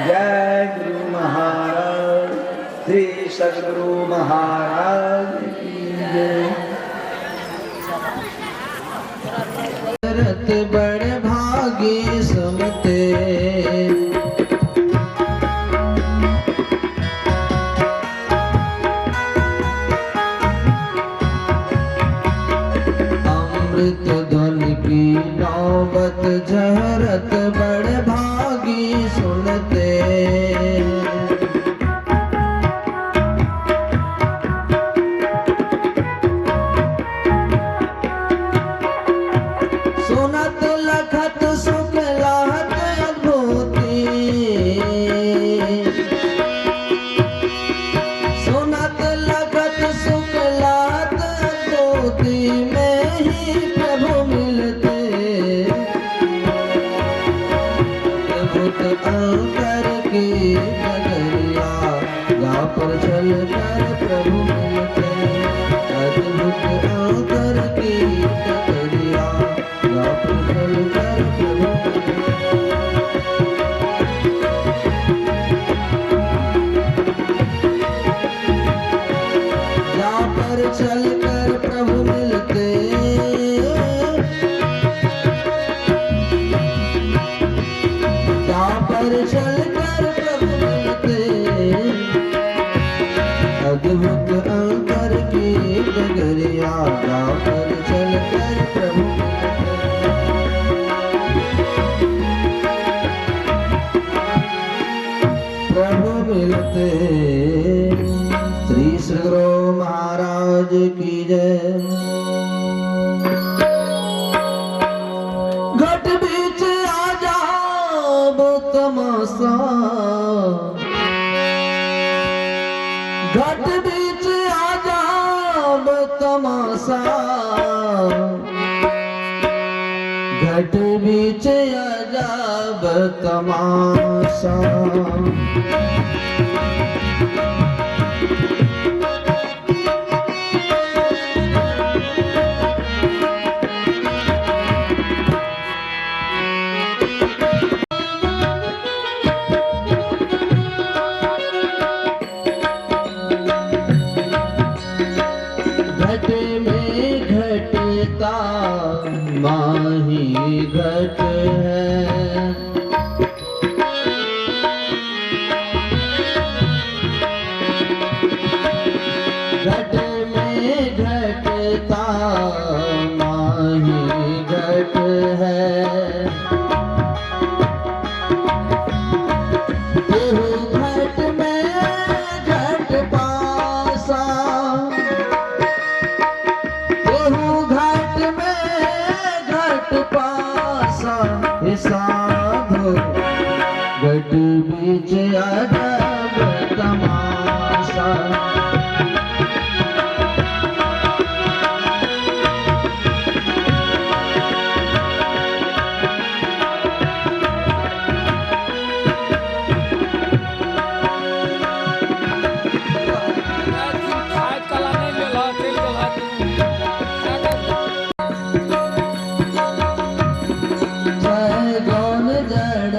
जय गुरु महाराज श्री सद्गुरु महाराज की जय। बड़े भागी सुनते अमृत ध्वनि की नौबत जहरत बड़े भागी सुनते सुनत लखत सुख लाहत अद्भुति सुनत लखत सुख लाहत अद्भुति में ही प्रभु मिलते अद्भुत अंतर की नगरिया गा पर चल कर प्रभु मिलते अद्भुत अंतर की नगरिया गा पर चल कर प्रभु गा पर चल कर प्रभु मिलते गा पर चल कर प्रभु मिलते अद्भुत अंतर की डगरिया गा पर चल कर प्रभु प्रभु मिलते। श्री सद्गुरु महाराज की जय। घट बीच आ जाओ तमाशा घट बीच आ जाओ तमाशा घट बीच आ जाओ तमाशा घट में घटता माही घट है घट में घटता माही घट है घट में घट पासा घाट में घट पासा साधो घट बीच अजब तमाशा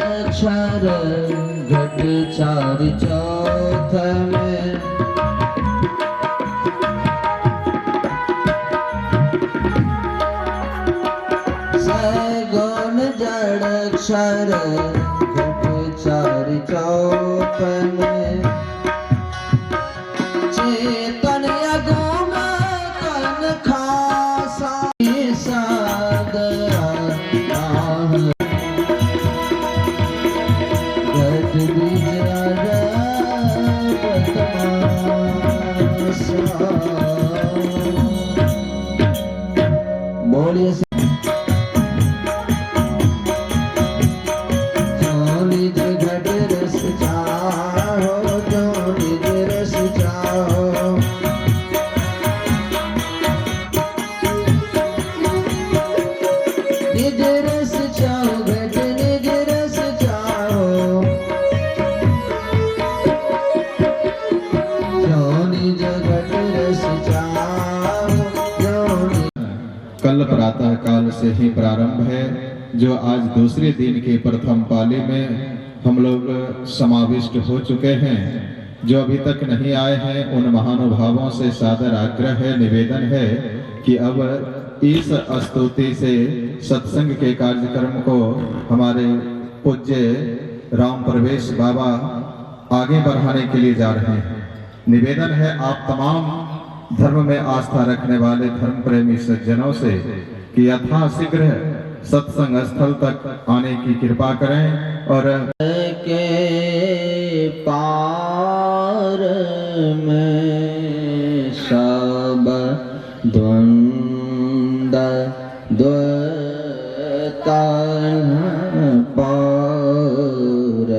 अक्षर घट चारि चौथ में सगुण जड़ अक्षर घट चारि चौथ में चेतन अगुण तन खासा सादरा बोलिए जो निज घट रस चाहो जो निज रस चाहो निज रस चाहो घट निज रस चाहो जो निज घट रस चाहो जो कल प्रातः काल से ही प्रारंभ है। जो आज दूसरे दिन के प्रथम पाली में हम लोग समाविष्ट हो चुके हैं। जो अभी तक नहीं आए हैं उन महानुभावों से सादर आग्रह है, निवेदन है कि अब इस स्तुति से सत्संग के कार्यक्रम को हमारे पूज्य राम प्रवेश बाबा आगे बढ़ाने के लिए जा रहे हैं। निवेदन है आप तमाम धर्म में आस्था रखने वाले धर्म प्रेमी सज्जनों से कि यथाशीघ्र सत्संग स्थल तक आने की कृपा करें और के पार में सब द्वंद द्वैतन पार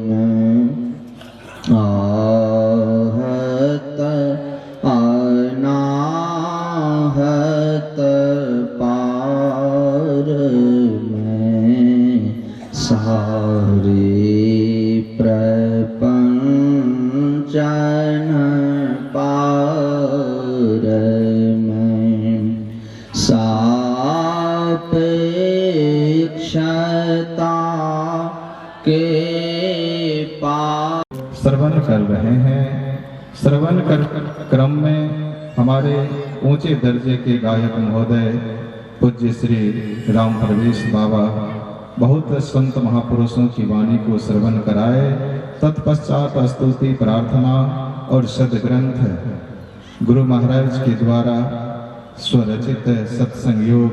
में आहत अनाहत पार में सारे प्रपंचन पार में सापेक्षता के पार श्रवण कर रहे हैं। श्रवण कर क्रम में हमारे ऊंचे दर्जे के गायक महोदय पूज्य श्री राम प्रवेश बाबा बहुत संत महापुरुषों की वाणी को श्रवण कराए। तत्पश्चात स्तुति प्रार्थना और सदग्रंथ गुरु महाराज के द्वारा स्वरचित सत्संग योग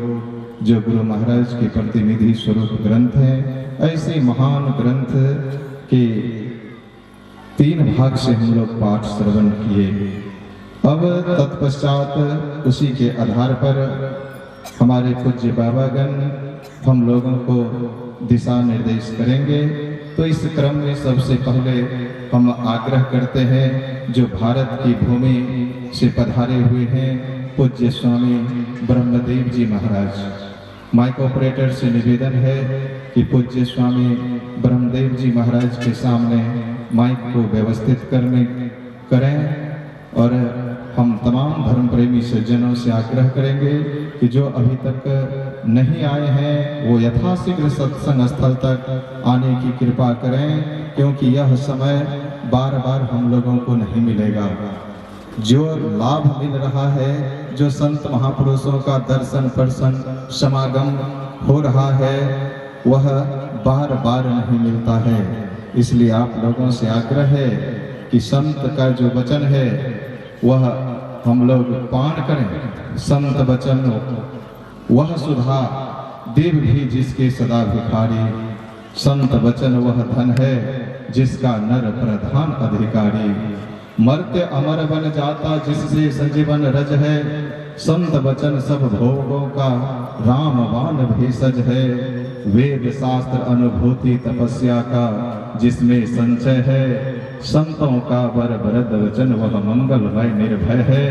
जो गुरु महाराज के प्रतिनिधि स्वरूप ग्रंथ है, ऐसे महान ग्रंथ के 3 भाग से हम लोग पाठ श्रवण किए। अब तत्पश्चात उसी के आधार पर हमारे पूज्य बाबागण हम लोगों को दिशा निर्देश करेंगे। तो इस क्रम में सबसे पहले हम आग्रह करते हैं जो भारत की भूमि से पधारे हुए हैं पूज्य स्वामी ब्रह्मदेव जी महाराज। माइक ऑपरेटर से निवेदन है कि पूज्य स्वामी ब्रह्मदेव जी महाराज के सामने माइक को व्यवस्थित करें और हम तमाम धर्म प्रेमी सज्जनों से आग्रह करेंगे कि जो अभी तक नहीं आए हैं वो यथाशीघ्र सत्संग स्थल तक आने की कृपा करें, क्योंकि यह समय बार बार हम लोगों को नहीं मिलेगा। जो लाभ मिल रहा है, जो संत महापुरुषों का दर्शन परसन समागम हो रहा है, वह बार बार नहीं मिलता है। इसलिए आप लोगों से आग्रह है कि संत का जो वचन है वह हम लोग पान करें। संत वचन वह सुधा देव भी जिसके सदा भिखारी, संत वचन वह धन है जिसका नर प्रधान अधिकारी। मर्त्य अमर बन जाता जिससे संजीवन रज है, संत वचन सब भोगों का रामबाण भेषज है। वेद शास्त्र अनुभूति तपस्या का जिसमें संचय है, संतों का वर वरद वचन वह मंगलमय निर्भय है।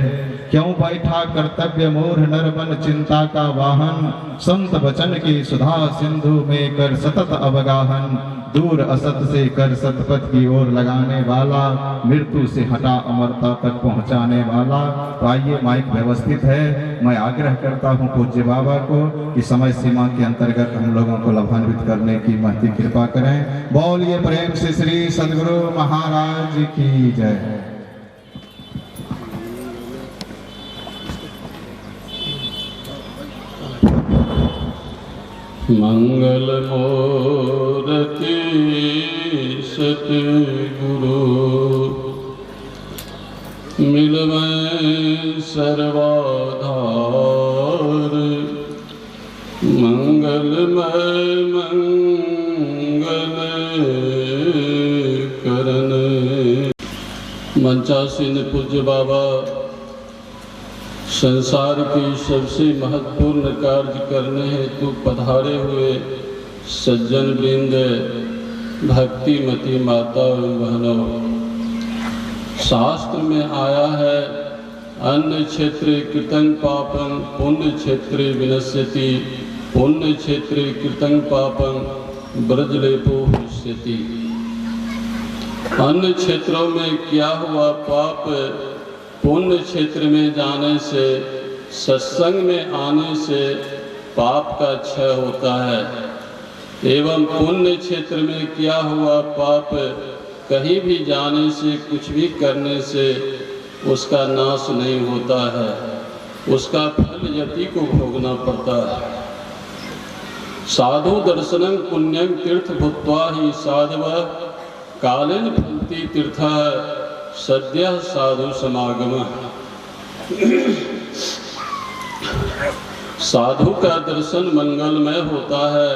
क्यों बैठा कर्तव्य मूढ़ नर मन चिंता का वाहन, संत वचन की सुधा सिंधु में कर सतत अवगाहन। दूर असत से कर सतपथ की ओर लगाने वाला, मृत्यु से हटा अमरता तक पहुंचाने वाला। तो आइए माइक व्यवस्थित है। मैं आग्रह करता हूं पूज्य बाबा को कि समय सीमा के अंतर्गत हम लोगों को लाभान्वित करने की महती कृपा करें। बोलिए प्रेम से श्री सद्गुरु महाराज की जय। मंगल मूर्ति सतगुरु मिलवै सर्वाधार। मंगलमय मंगल करन। मंचासीन पूज्य बाबा संसार की सबसे महत्वपूर्ण कार्य करने हेतु पधारे हुए सज्जन वृंद, भक्तिमती माता एवं बहनों, शास्त्र में आया है अन्य क्षेत्रे कृतं पापं पुण्य क्षेत्रे विनश्यति, पुण्य क्षेत्रे कृतं पापं ब्रजलेपो हृष्यति। अन्य क्षेत्रों में किया हुआ पाप पुण्य क्षेत्र में जाने से, सत्संग में आने से पाप का क्षय होता है, एवं पुण्य क्षेत्र में किया हुआ पाप कहीं भी जाने से, कुछ भी करने से उसका नाश नहीं होता है, उसका फल यति को भोगना पड़ता है। साधु दर्शनं पुण्यं तीर्थ भूत्वा ही साधव कालेन फलति तीर्थ सद्यः साधु समागम। साधु का दर्शन मंगलमय होता है।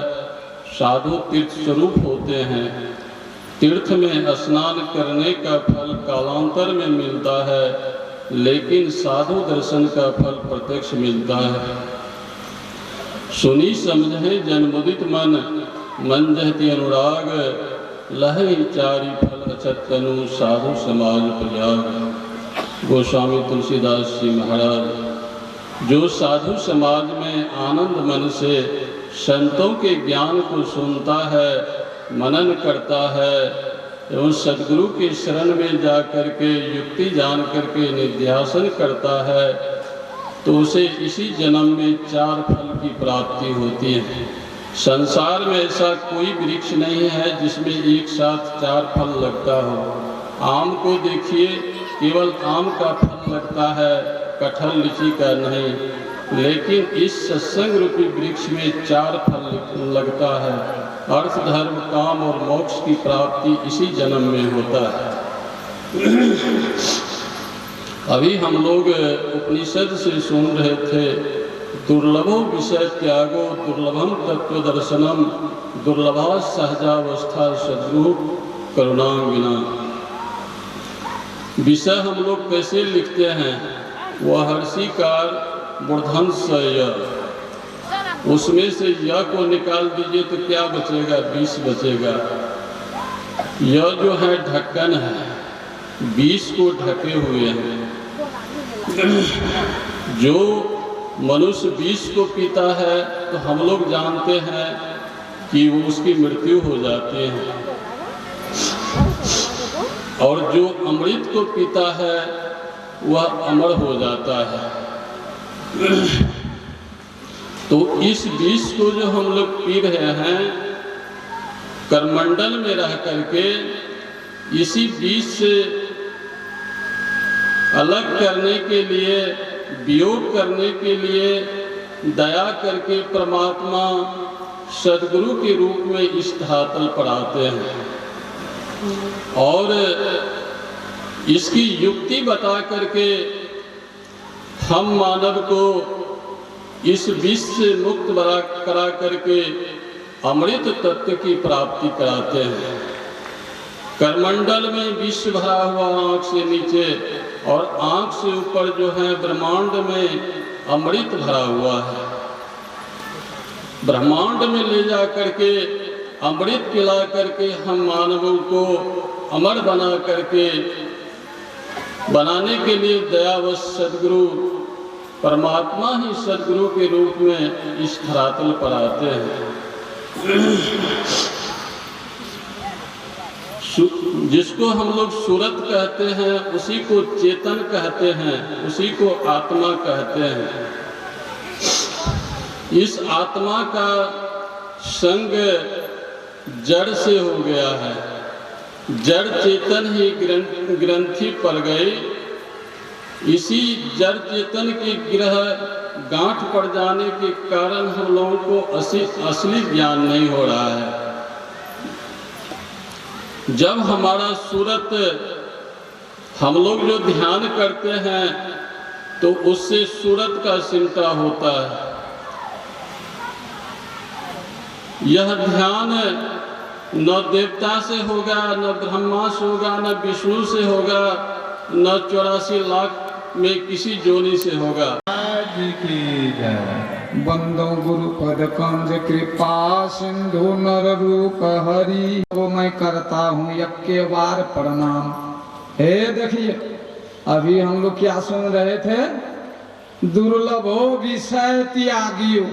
साधु तीर्थ स्वरूप होते हैं। तीर्थ में स्नान करने का फल कालांतर में मिलता है, लेकिन साधु दर्शन का फल प्रत्यक्ष मिलता है। सुनी समझे जन्मुदित मन, मंजहति अनुराग, लहै चारि फल अचत तनु, साधु समाज प्रयाग। गोस्वामी तुलसीदास जी महाराज। जो साधु समाज में आनंद मन से संतों के ज्ञान को सुनता है, मनन करता है एवं सद्गुरु के शरण में जा कर के युक्ति जान करके निध्यासन करता है, तो उसे इसी जन्म में 4 फल की प्राप्ति होती है। संसार में ऐसा कोई वृक्ष नहीं है जिसमें एक साथ 4 फल लगता हो। आम को देखिए, केवल आम का फल लगता है, कटहल लीची का नहीं, लेकिन इस सत्संग रूपी वृक्ष में 4 फल लगता है। अर्थ, धर्म, काम और मोक्ष की प्राप्ति इसी जन्म में होता है। अभी हम लोग उपनिषद से सुन रहे थे, दुर्लभो विषय त्यागो दुर्लभम तत्व दर्शनम, दुर्लभा सहजावस्था सद्गुरु करुणांगिना। विषय हम लोग कैसे लिखते हैं? वह हर्षिकार मूर्धन्स य, उसमें से य को निकाल दीजिए तो क्या बचेगा? 20 बचेगा। यह जो है ढक्कन है, 20 को ढके हुए हैं। जो मनुष्य 20 को पीता है तो हम लोग जानते हैं कि वो उसकी मृत्यु हो जाती है, और जो अमृत को पीता है वह अमर हो जाता है। तो इस 20 को जो हम लोग पी रहे हैं, करमंडल में रह करके इसी 20 से अलग करने के लिए, वियोग करने के लिए दया करके परमात्मा सद्गुरु के रूप में इस धरातल पर आते हैं और इसकी युक्ति बता करके हम मानव को इस विष से मुक्त करा करके अमृत तत्व की प्राप्ति कराते हैं। करमंडल में विष भरा हुआ आँख से नीचे और आँख से ऊपर जो है ब्रह्मांड में अमृत भरा हुआ है। ब्रह्मांड में ले जा करके अमृत पिला करके हम मानवों को अमर बना करके बनाने के लिए दयावश सद्गुरु परमात्मा ही सद्गुरु के रूप में इस धरातल पर आते हैं। जिसको हम लोग सूरत कहते हैं, उसी को चेतन कहते हैं, उसी को आत्मा कहते हैं। इस आत्मा का संग जड़ से हो गया है। जड़ चेतन ही ग्रंथि पर गई। इसी जड़ चेतन की ग्रह गांठ पड़ जाने के कारण हम लोगों को असली ज्ञान नहीं हो रहा है। जब हमारा सूरत हम लोग जो ध्यान करते हैं तो उससे सूरत का चिंता होता है। यह ध्यान न देवता से होगा, न ब्रह्मा से होगा, न विष्णु से होगा, न 84 लाख में किसी जोनी से होगा। बंदो गुरु पद कंज कृपा सिंधु नर रूप हरि, वो मैं करता हूँ यज्ञ बार प्रणाम। हे देखिए, अभी हम लोग क्या सुन रहे थे? दुर्लभो विषय त्यागियो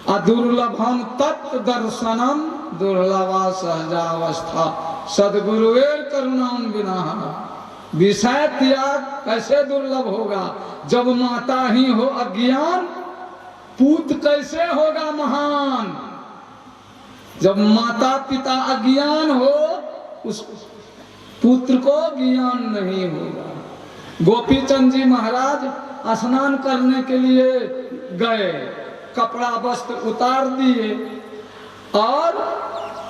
अदुर्लभम तत्व दर्शनम, दुर्लभा सहजावस्था सद्गुरुवेर करुणाम बिना। विषय त्याग कैसे दुर्लभ होगा? जब माता ही हो अज्ञान पुत्र कैसे होगा महान? जब माता पिता अज्ञान हो, उस पुत्र को ज्ञान नहीं होगा। गोपीचंद जी महाराज स्नान करने के लिए गए, कपड़ा वस्त्र उतार दिए और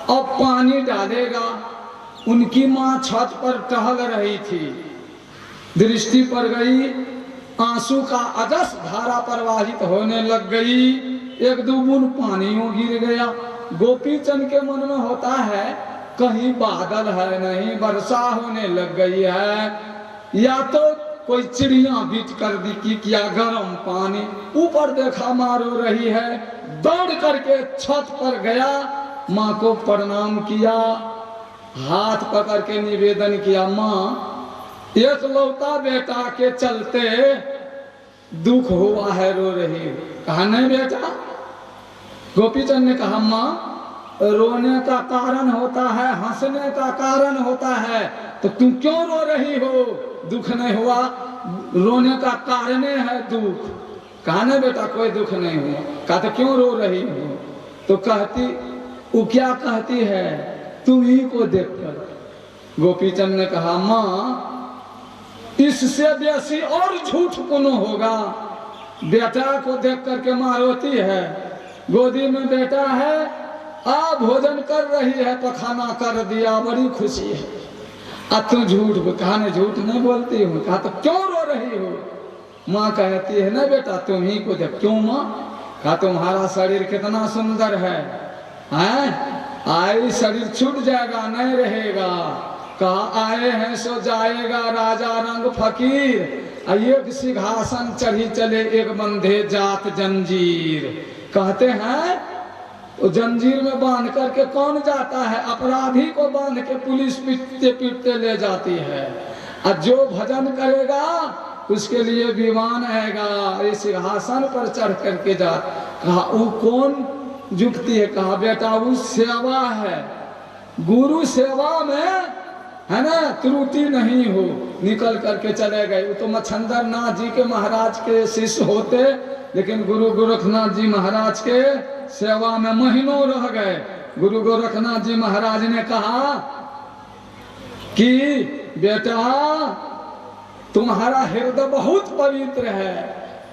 अब पानी डालेगा। उनकी माँ छत पर टहल रही थी, दृष्टि पड़ गई, आंसू का अजस धारा प्रवाहित होने लग गई, एक दो बूंद पानियों गिर गया। गोपीचंद के मन में होता है कहीं बादल है नहीं, वर्षा होने लग गई है, या तो कोई चिड़िया बीच कर दी कि क्या गर्म पानी। ऊपर देखा माँ रो रही है, दौड़ करके छत पर गया, माँ को प्रणाम किया, हाथ पकड़ के निवेदन किया, माँ एकलौता बेटा के चलते दुख हुआ है, रो रही हो। कहा नहीं बेटा। गोपीचंद ने कहा माँ रोने का कारण होता है, हंसने का कारण होता है, तो तुम क्यों रो रही हो? दुख नहीं हुआ, रोने का कारण है दुख। कहा नहीं बेटा कोई दुख नहीं हुआ। कहा तो क्यों रो रही हो? तो कहती, वो क्या कहती है? तुम ही को देखकर। गोपीचंद ने कहा माँ इससे बेसी और झूठ पुनः होगा। बेटा को देख करके माँ रोती है, गोदी में बेटा है, आ भोजन कर रही है, पखाना कर दिया, बड़ी खुशी है, अब तुम झूठ। कहा नहीं झूठ नहीं बोलती हूँ। कहा तो क्यों रो रही हो? माँ कहती है ना बेटा तुम ही को देख। क्यों माँ? कहा तुम्हारा शरीर कितना सुंदर है, आई शरीर छूट जाएगा नहीं रहेगा। कहा आए हैं सो जाएगा राजा रंग फकीर, एक सिंहासन चढ़ी चले एक बंधे जात जंजीर। कहते हैं तो जंजीर में बांध करके कौन जाता है? अपराधी को बांध के पुलिस पीटते पीटते ले जाती है, और जो भजन करेगा उसके लिए विमान आएगा, इस सिंहासन पर चढ़ करके जा। कहा वो कौन जुगती है? कहा बेटा वो सेवा है, गुरु सेवा में है ना त्रुटि नहीं हो। निकल करके चले गए। वो तो मच्छंदर नाथ जी के महाराज के शिष्य होते, लेकिन गुरु गोरखनाथ जी महाराज के सेवा में महीनों रह गए। गुरु गोरखनाथ जी महाराज ने कहा कि बेटा तुम्हारा हृदय बहुत पवित्र है,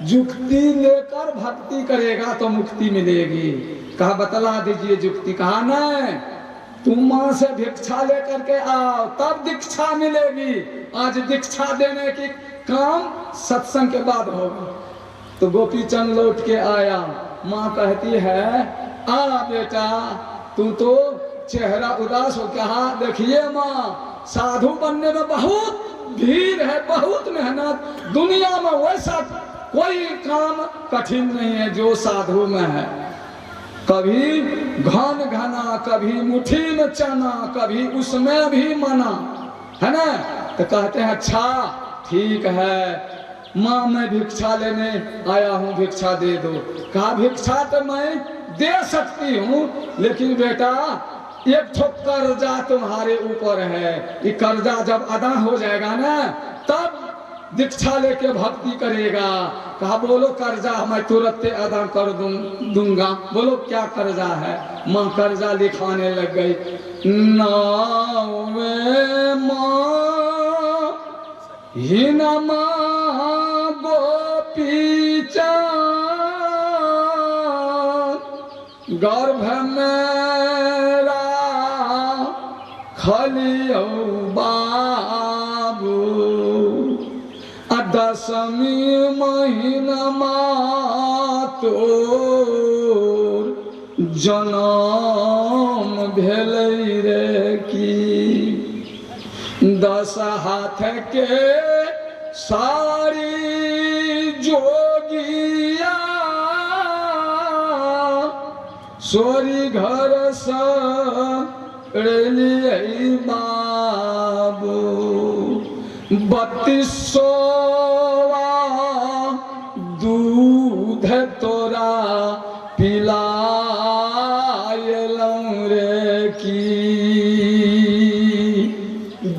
जुक्ति लेकर भक्ति करेगा तो मुक्ति मिलेगी। कहा बतला दीजिए जुक्ति। कहा नहीं, तुम माँ से भिक्षा लेकर के आओ तब दीक्षा मिलेगी, आज दीक्षा देने की काम सत्संग के बाद होगा। तो गोपीचंद लौट के आया, माँ कहती है आ बेटा तू तो चेहरा उदास हो। कहा देखिए माँ साधु बनने में बहुत भीड़ है, बहुत मेहनत, दुनिया में वैसा कोई काम कठिन नहीं है जो साधु में है। कभी घन घना, कभी मुट्ठी में चना, कभी उसमें भी मना, है ना। तो कहते हैं अच्छा ठीक है माँ मैं भिक्षा लेने आया हूँ, भिक्षा दे दो। कहा भिक्षा तो मैं दे सकती हूँ, लेकिन बेटा एक ठो कर्जा तुम्हारे ऊपर है, ये कर्जा जब अदा हो जाएगा ना तब दीक्षा लेके भक्ति करेगा। कहा बोलो कर्जा मैं तुरंत अदा कर दूंगा। बोलो क्या कर्जा है? माँ कर्जा लिखाने लग गई। नाव में माँ ही न माँ गोपी गर्भ मेरा खलियो बाबू, 10वीं महीना तोर जनम भेलै रे की, 10 हाथ के सारी जोगिया सोरी घर सड़लिए बाबू, 3200 दूध तोरा पिलायलौं रे की,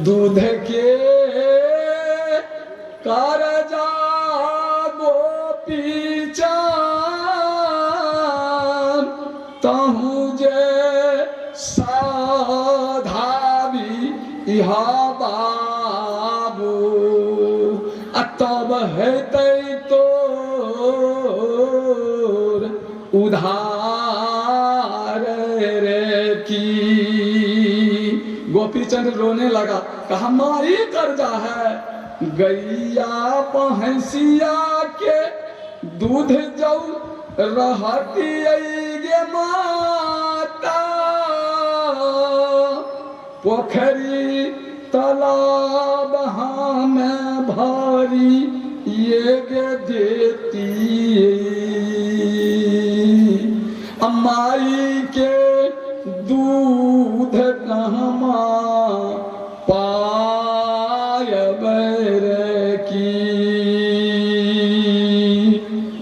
दूध के कर्जा गोपी इहा बाबू तब है तो उधार रे की। गोपीचंद रोने लगा, कहा मारी कर्जा है, गैया भैंसिया के दूध जाऊ रहती गे माता, पोखरी तालाब में भारी ये गे देती, अम्माई के दूध कहमा पायब रे की।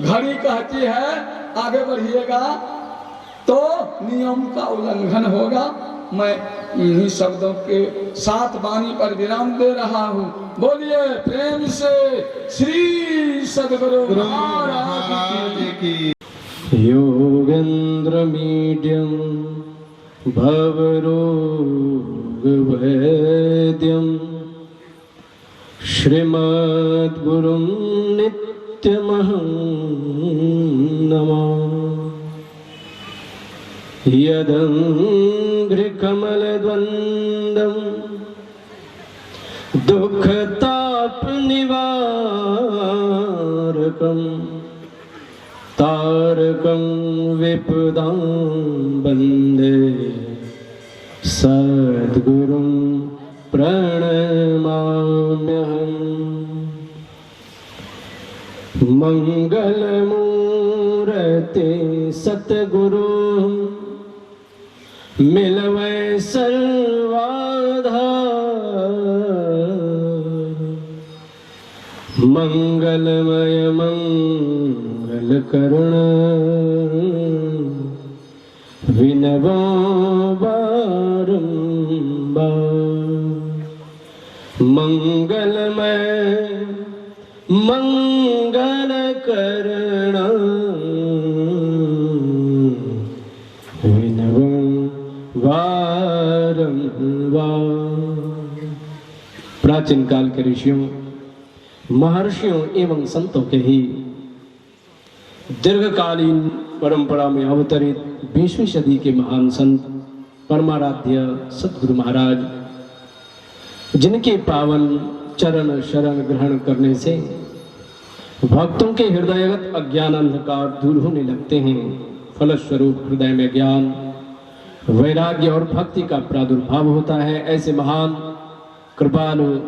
घड़ी कहती है आगे बढ़िएगा तो नियम का उल्लंघन होगा। मैं इन्हीं शब्दों के साथ वाणी पर विराम दे रहा हूँ। बोलिए प्रेम से श्री सद्गुरु महाराज की। योगेंद्र मीड्यम भवरोग वैद्यम श्रीमद्गुरुं नित्यमहं नमामि। यदङ्घ्रिकमलद्वन्द्वं दुःखतापनिवारकं तारकं विपदां वन्दे सद्गुरुं प्रणमाम्यहम्। मंगलमूर्ते सतगुरु मिलवै सर्वाधार, मंगलमय मंगल करुण विनवो बारंबार। मंगलमय मंगल करण विनवं वारंवार। प्राचीन काल के ऋषियों, महर्षियों एवं संतों के ही दीर्घकालीन परंपरा में अवतरित 20वीं सदी के महान संत परमाराध्य सद्गुरु महाराज, जिनके पावन चरण शरण ग्रहण करने से भक्तों के हृदयगत अज्ञान अंधकार दूर होने लगते हैं। फलस्वरूप हृदय में ज्ञान, वैराग्य और भक्ति का प्रादुर्भाव होता है। ऐसे महान कृपालु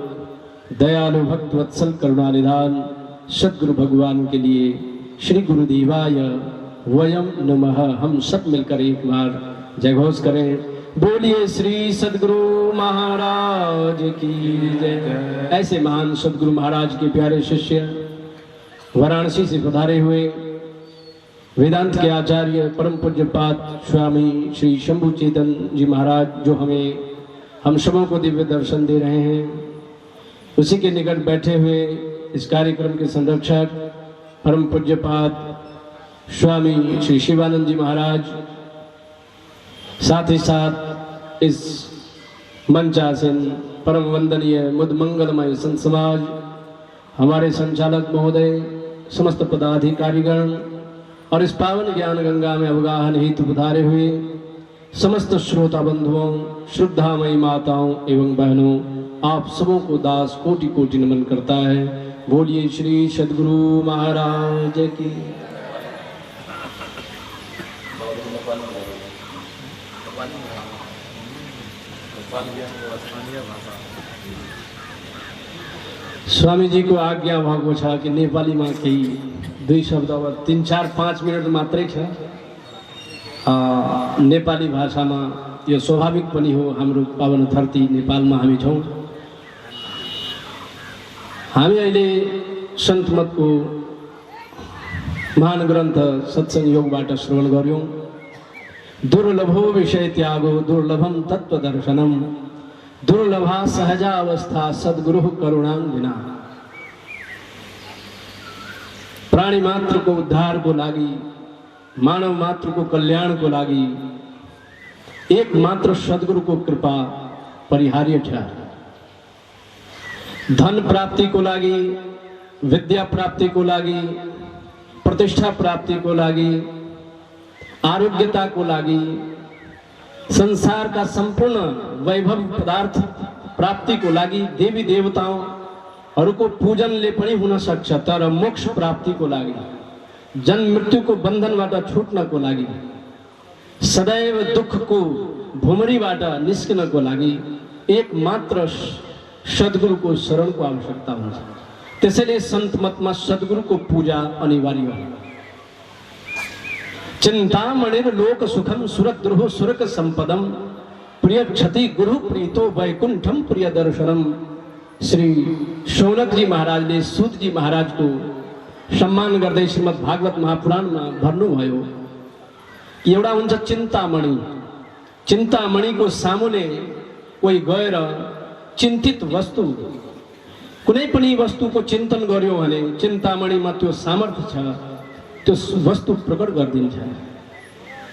दयालु भक्तवत्सल करुणानिधान सद्गुरु भगवान के लिए श्री गुरुदेवाय वयम नमः। हम सब मिलकर एक बार जय घोष करें। बोलिए श्री सद्गुरु महाराज की जय। ऐसे महान सद्गुरु महाराज के प्यारे शिष्य वाराणसी से पधारे हुए वेदांत के आचार्य परम पूज्यपाद स्वामी श्री शंभु चेतन जी महाराज, जो हम सबों को दिव्य दर्शन दे रहे हैं, उसी के निकट बैठे हुए इस कार्यक्रम के संरक्षक परम पूज्यपाद स्वामी श्री शिवानंद जी महाराज, साथ ही साथ इस मंचासीन परम वंदनीय मुद मंगलमय संत समाज, हमारे संचालक महोदय, समस्त पदाधिकारीगण और इस पावन ज्ञान गंगा में अवगाहन हेतु पधारे हुए समस्त श्रोता बंधुओं, श्रद्धामयी माताओं एवं बहनों, आप सबों को दास कोटि कोटि नमन करता है। बोलिए श्री सद्गुरु महाराज की। स्वामी जी को आज्ञा भागो छा कि नेपाली में कई 2 शब्द 3, 4, 5 मिनट मात्रै छ। नेपाली भाषा में यो स्वाभाविक पनि हो। हाम्रो पावन धरती नेपाल में हामी छौं। हामी अहिले सन्तमत को महान ग्रन्थ सत्संग योगबाट श्रवण गर्यौं। दुर्लभो विषय त्यागो दुर्लभम तत्व दर्शनम, दुर्लभा सहजा अवस्था सद्गुरु करुणांगिना। प्राणी मात्र को उद्धार को लागी, मानव मात्र को कल्याण को लागी एकमात्र सद्गुरु को कृपा परिहार्य छ। धन प्राप्ति को लागी, विद्या प्राप्ति को लागी, प्रतिष्ठा प्राप्ति को लागी, आरोग्यता को लागी, संसार का संपूर्ण वैभव पदार्थ प्राप्ति को लागी, देवी देवताओं को पूजन ले पनि हुन सक्छ, तर मोक्ष प्राप्ति को लागी, जन्म मृत्यु को बन्धनबाट छुट्नको लागि, सदैव दुःखको भुमरीबाट निस्किनको लागि एक मात्र सद्गुरुको शरणको आवश्यकता हुन्छ। त्यसैले सन्त मतमा सद्गुरुको पूजा अनिवार्य हो। चिन्तामणिर लोक सुखम सुरद्रुह सुरक संपदम प्रिय क्षति गुरु प्रीतो वैकुंठम प्रिय दर्शनम। श्री शौनक जी महाराजले सूत जी महाराजको सम्मान गर्दै श्रीमद् भागवत महापुराणमा भन्नुभयो कि एउटा हुन्छ चिन्तामणि, चिन्तामणिको सामुने कोही गएर चिन्तित वस्तु कुनै पनि वस्तुको चिन्तन गर्यो भने चिन्तामणिमा त्यो सामर्थ्य छ, त्यो वस्तु प्रकट गरिदिन्छ।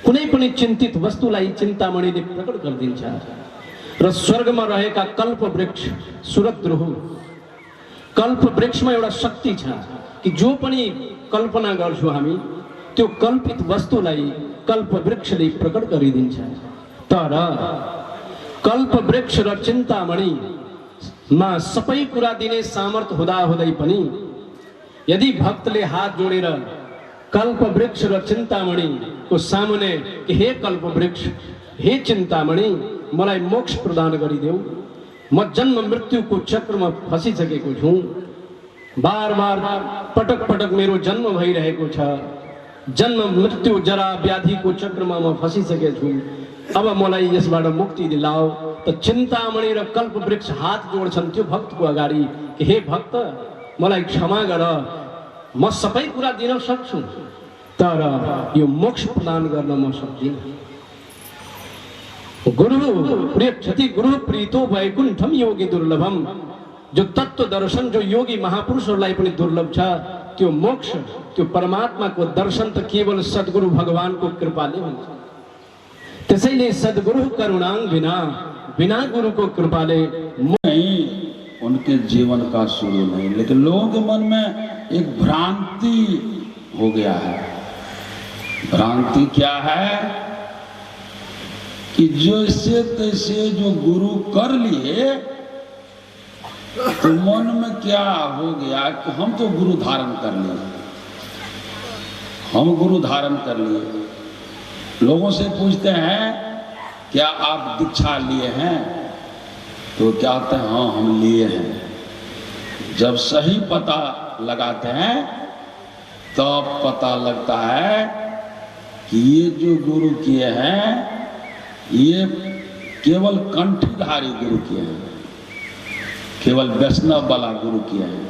कुनै पनि चिन्तित वस्तुलाई चिन्तामणिले प्रकट गरिदिन्छ। र स्वर्गमा रहेका कल्प वृक्ष सुरद्रुह, कल्प वृक्षमा एउटा शक्ति छ कि जो पनि कल्पना गर्छौँ हामी त्यो कल्पित वस्तुलाई कल्प वृक्षले प्रकट गरिदिन्छ। तर कल्प वृक्ष र चिन्तामणि मा सबै कुरा दिने सामर्थ्य हुँदाहुँदै पनि यदि भक्तले हात जोडेर कल्प वृक्ष र चिन्तामणिको सामुने कि हे कल्प वृक्ष, हे चिन्तामणि, मलाई मोक्ष प्रदान गरिदेऊ, म जन्म मृत्युको चक्रमा फसिसकेको छु, बार बार पटक पटक मेरो जन्म भइरहेको छ, जन्म मृत्यु जरा व्याधिको चक्रमा म फसिसकेको छु, अब मलाई यसबाट मुक्ति दिलाओ। त चिन्तामणि र कल्प वृक्ष हात जोड्छन् त्यो भक्तको अगाडि कि हे भक्त, मलाई क्षमा गर, म सबै कुरा दिन सक्छु, तर यो मोक्ष प्रदान गर्न म सक्दिनँ। गुरु प्रिय क्षति गुरु प्रीतो वैकुंठम योगी दुर्लभम। जो तत्व दर्शन जो योगी महापुरुषहरूलाई पनि दुर्लभ छ, त्यो मोक्ष, त्यो परमात्माको दर्शन त केवल सद्गुरु भगवानको कृपाले हुन्छ। त्यसैले सद्गुरु करुणांग बिना, बिना गुरु को कृपाले नहीं, उनके जीवन का शुरू नहीं, लेकिन लोगों के मन में एक भ्रांति हो गया है। भ्रांति क्या है कि जैसे तैसे जो गुरु कर लिए तो मन में क्या हो गया कि हम तो गुरु धारण कर लिए, हम गुरु धारण कर लिए। लोगों से पूछते हैं क्या आप दीक्षा लिए हैं, तो क्या कहते हैं हाँ हम लिए हैं। जब सही पता लगाते हैं तब पता लगता है कि ये जो गुरु किए हैं ये केवल कंठीधारी गुरु किए हैं, केवल वैष्णव वाला गुरु किए हैं।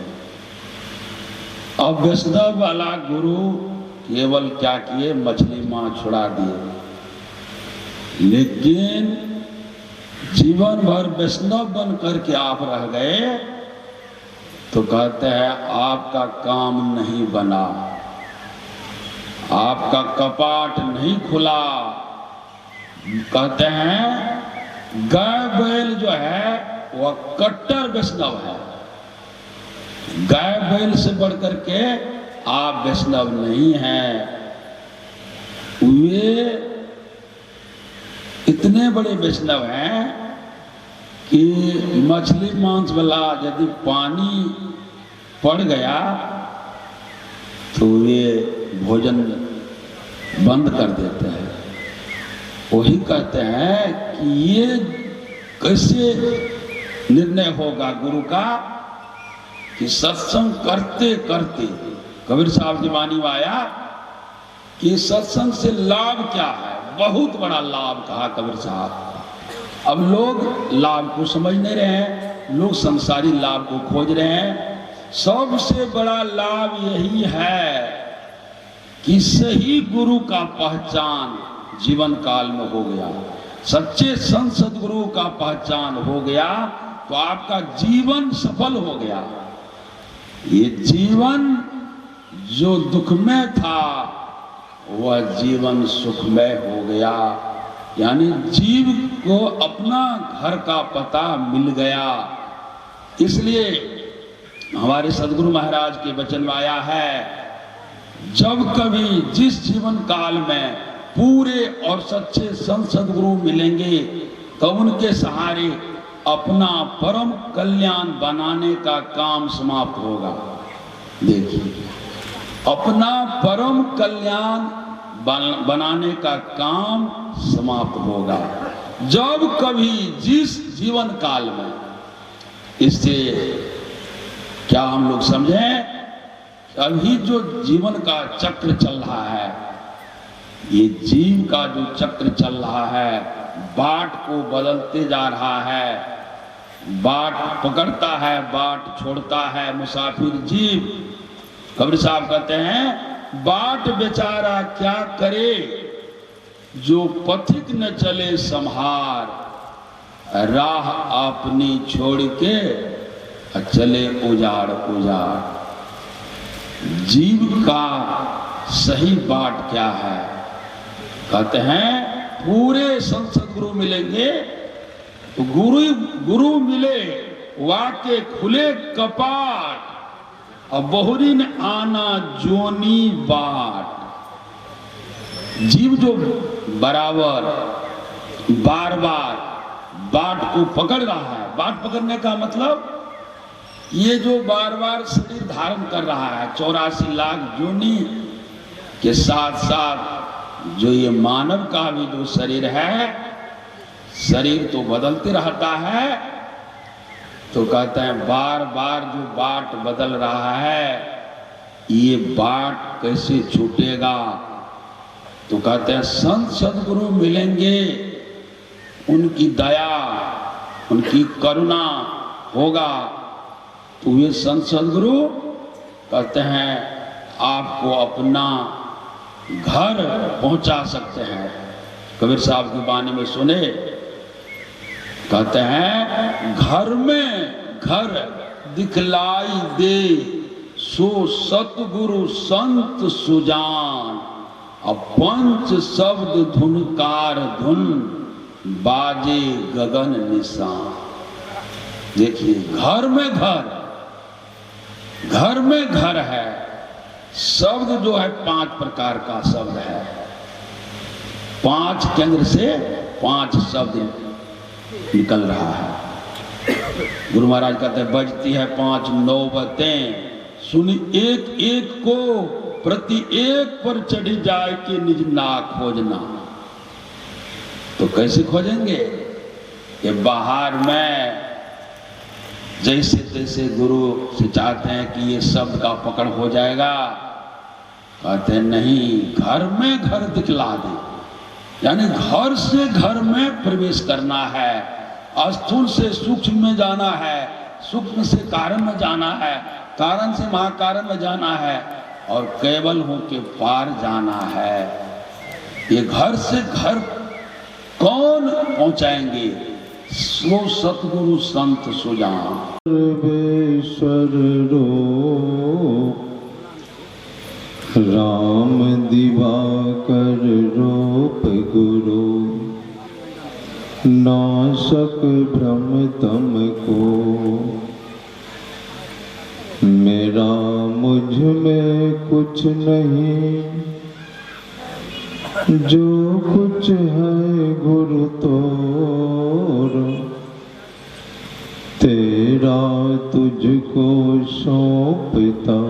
अब वैष्णव वाला गुरु केवल क्या किए, मछली मां छुड़ा दिए, लेकिन जीवन भर वैष्णव बन करके आप रह गए तो कहते हैं आपका काम नहीं बना, आपका कपाट नहीं खुला। कहते हैं गाय बैल जो है वह कट्टर वैष्णव है, गाय बैल से बढ़कर के आप वैष्णव नहीं हैं। वे इतने बड़े वैष्णव हैं कि मछली मांस वाला यदि पानी पड़ गया तो वे भोजन बंद कर देते हैं। वही कहते हैं कि ये कैसे निर्णय होगा गुरु का कि सत्संग करते करते, कबीर साहब की वाणी में आया कि सत्संग से लाभ क्या है, बहुत बड़ा लाभ कहा कबीर साहब। अब लोग लाभ को समझ नहीं रहे हैं, लोग संसारी लाभ को खोज रहे हैं। सबसे बड़ा लाभ यही है कि सही गुरु का पहचान जीवन काल में हो गया, सच्चे संत सद्गुरु का पहचान हो गया तो आपका जीवन सफल हो गया। ये जीवन जो दुखमय था वह जीवन सुखमय हो गया, यानी जीव को अपना घर का पता मिल गया। इसलिए हमारे सदगुरु महाराज के वचन में आया है, जब कभी जिस जीवन काल में पूरे और सच्चे संत सदगुरु मिलेंगे तो उनके सहारे अपना परम कल्याण बनाने का काम समाप्त होगा। देखिए, अपना परम कल्याण बनाने का काम समाप्त होगा जब कभी जिस जीवन काल में। इससे क्या हम लोग समझें, अभी जो जीवन का चक्र चल रहा है, ये जीव का जो चक्र चल रहा है, बाट को बदलते जा रहा है, बाट पकड़ता है, बाट छोड़ता है मुसाफिर जीव। कबीर साहब कहते हैं, बाट बेचारा क्या करे, जो पथिक न चले संहार, राह अपनी छोड़ के चले उजाड़ उजाड़। जीव का सही बाट क्या है? कहते हैं, पूरे संत सदगुरु मिलेंगे तो गुरु मिले वाके खुले कपाट, और बहुरी ने आना जोनी बाट। जीव जो बराबर बार बार बाट को पकड़ रहा है, बाट पकड़ने का मतलब ये जो बार बार शरीर धारण कर रहा है, 84 लाख जोनी के साथ साथ जो ये मानव का भी जो शरीर है, शरीर तो बदलते रहता है। तो कहते हैं, बार बार जो बाट बदल रहा है, ये बाट कैसे छूटेगा? तो कहते हैं, संत सदगुरु मिलेंगे, उनकी दया उनकी करुणा होगा तो ये संत सदगुरु कहते हैं आपको अपना घर पहुंचा सकते हैं। कबीर साहब की वाणी में सुने, कहते हैं, घर में घर दिखलाई दे सो सतगुरु संत सुजान, अब पंच शब्द धुनकार धुन बाजे गगन निशान। देखिए, घर में घर है। शब्द जो है 5 प्रकार का शब्द है, 5 केंद्र से 5 शब्द निकल रहा है। गुरु महाराज कहते हैं, बजती है 5 नौबतें, सुन एक एक को प्रति एक पर चढ़ी जाए कि निज नाक खोजना। तो कैसे खोजेंगे? ये बाहर में जैसे तैसे गुरु से चाहते हैं कि ये शब्द का पकड़ हो जाएगा, कहते हैं नहीं, घर में घर दिखला दे, यानी घर से घर में प्रवेश करना है, स्थूल से सूक्ष्म में जाना है, सूक्ष्म से कारण में जाना है, कारण से महाकारण में जाना है, और केवल हो के पार जाना है। ये घर से घर कौन पहुंचाएंगे? सो सतगुरु संत सुजान। सर्वेश्वर रूप राम दिवाकर रूप गुरु, नाशक भ्रम तम को, मेरा मुझ में कुछ नहीं, जो कुछ है गुरु तोर, तेरा तुझको सौंपता,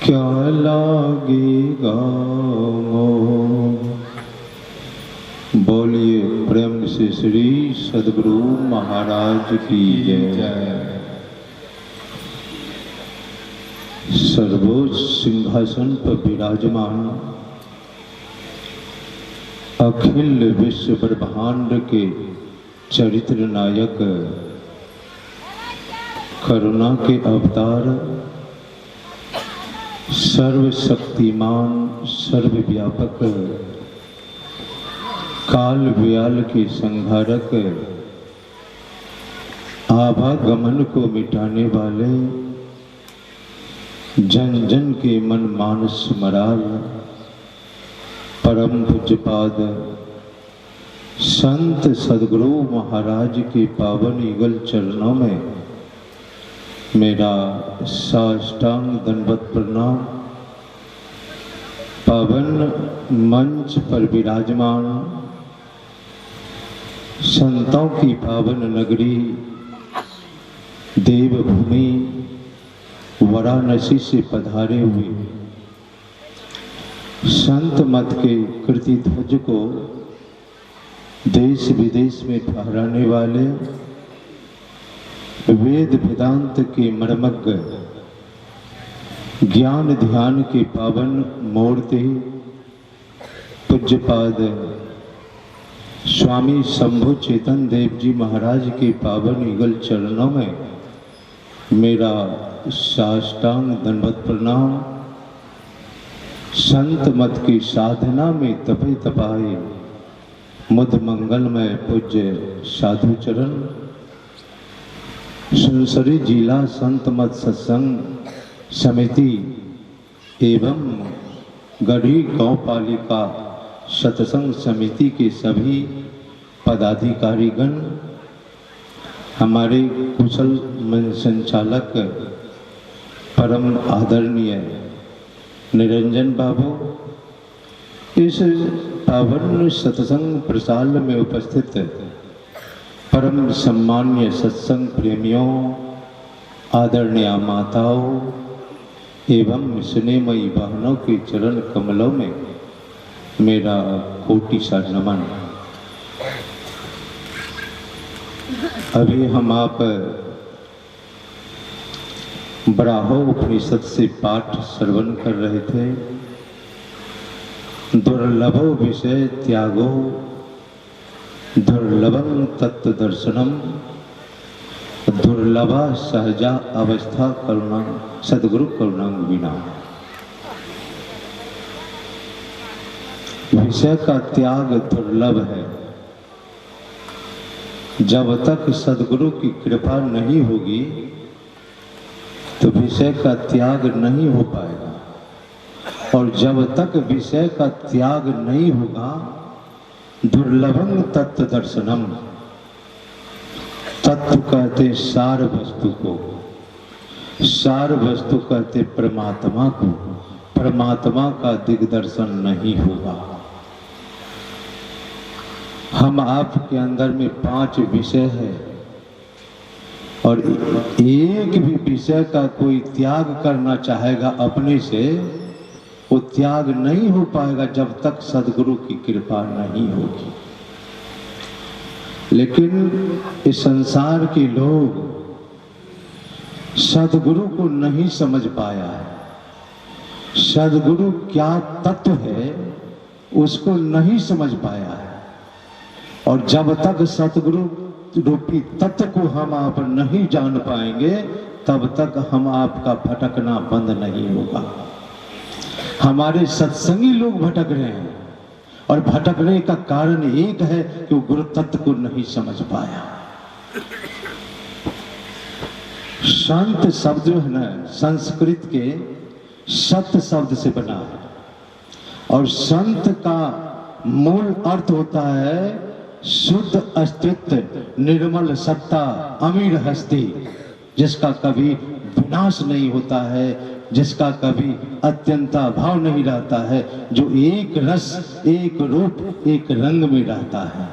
क्या लागेगा मोह। बोलिए प्रेम से श्री सदगुरु महाराज की जय। सर्वोच्च सिंहासन पर विराजमान अखिल विश्व ब्रह्मांड के चरित्र नायक, करुणा के अवतार, सर्वशक्तिमान, सर्वव्यापक, काल व्याल के संहारक, आवागमन को मिटाने वाले, जन जन के मन मानस मराल, परम पूज्यपाद संत सदगुरु महाराज के पावन युगल चरणों में मेरा साष्टांग दंडवत प्रणाम। पावन मंच पर विराजमान संतों की पावन नगरी देवभूमि वाराणसी से पधारे हुए संत मत के कृति ध्वज को देश विदेश में फहराने वाले वेद वेदांत के मर्मज्ञ, ज्ञान ध्यान के पावन मूर्ति पूज्यपाद स्वामी शंभु चेतन देव जी महाराज के पावन युगल चरणों में मेरा साष्टांग दंडवत प्रणाम। संत मत की साधना में तपे तपाए मुद मंगलमय पूज्य साधु चरण सुनसरी जिला संत मत सत्संग समिति एवं गढ़ी गौ पालिका सत्संग समिति के सभी पदाधिकारीगण, हमारे कुशल मंच संचालक परम आदरणीय निरंजन बाबू, इस पावन सत्संग प्रसाल में उपस्थित परम सम्मान्य सत्संग प्रेमियों, आदरणीय माताओं एवं स्नेहमयी बहनों के चरण कमलों में मेरा कोटि सा नमन। अभी हम आप बराहो उपनिषद से पाठ श्रवण कर रहे थे। दुर्लभो विषय त्यागो दुर्लभम तत्व दर्शनम दुर्लभा सहजा अवस्था करुणा सदगुरु करुणांग विना। विषय का त्याग दुर्लभ है। जब तक सदगुरु की कृपा नहीं होगी तो विषय का त्याग नहीं हो पाएगा, और जब तक विषय का त्याग नहीं होगा दुर्लभम तत्व दर्शनम। तत्व कहते सार वस्तु को, सार वस्तु कहते परमात्मा को। परमात्मा का दिग्दर्शन नहीं होगा। हम आपके अंदर में 5 विषय है और एक भी विषय का कोई त्याग करना चाहेगा अपने से, वो त्याग नहीं हो पाएगा जब तक सदगुरु की कृपा नहीं होगी। लेकिन इस संसार के लोग सदगुरु को नहीं समझ पाया है। सदगुरु क्या तत्व है उसको नहीं समझ पाया है, और जब तक सतगुरु रूपी तत्व को हम आप नहीं जान पाएंगे तब तक हम आपका भटकना बंद नहीं होगा। हमारे सत्संगी लोग भटक रहे हैं, और भटकने का कारण एक है कि वो गुरु तत्व को नहीं समझ पाया। संत शब्द जो है ना, संस्कृत के सत शब्द से बना है, और संत का मूल अर्थ होता है शुद्ध अस्तित्व, निर्मल सत्ता, अमीर हस्ती, जिसका कभी विनाश नहीं होता है, जिसका कभी अत्यंता भाव नहीं रहता है, जो एक रस, एक रूप, एक रंग में रहता है।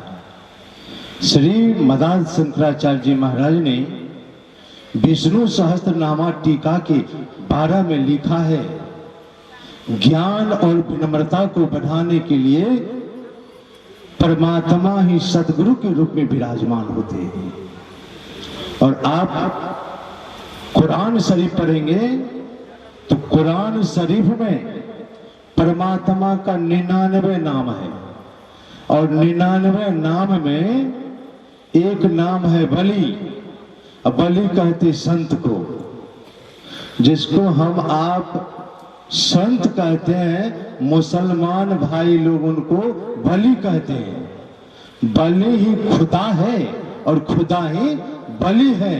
श्री मदान शंकराचार्य जी महाराज ने विष्णु सहस्त्रनामा टीका के 12 में लिखा है, ज्ञान और विनम्रता को बढ़ाने के लिए परमात्मा ही सदगुरु के रूप में विराजमान होते हैं। और आप कुरान शरीफ पढ़ेंगे तो कुरान शरीफ में परमात्मा का 99 नाम है, और 99 नाम में एक नाम है बलि। बलि कहते संत को, जिसको हम आप संत कहते हैं। मुसलमान भाई लोग उनको बलि कहते हैं। बलि ही खुदा है और खुदा ही बलि है,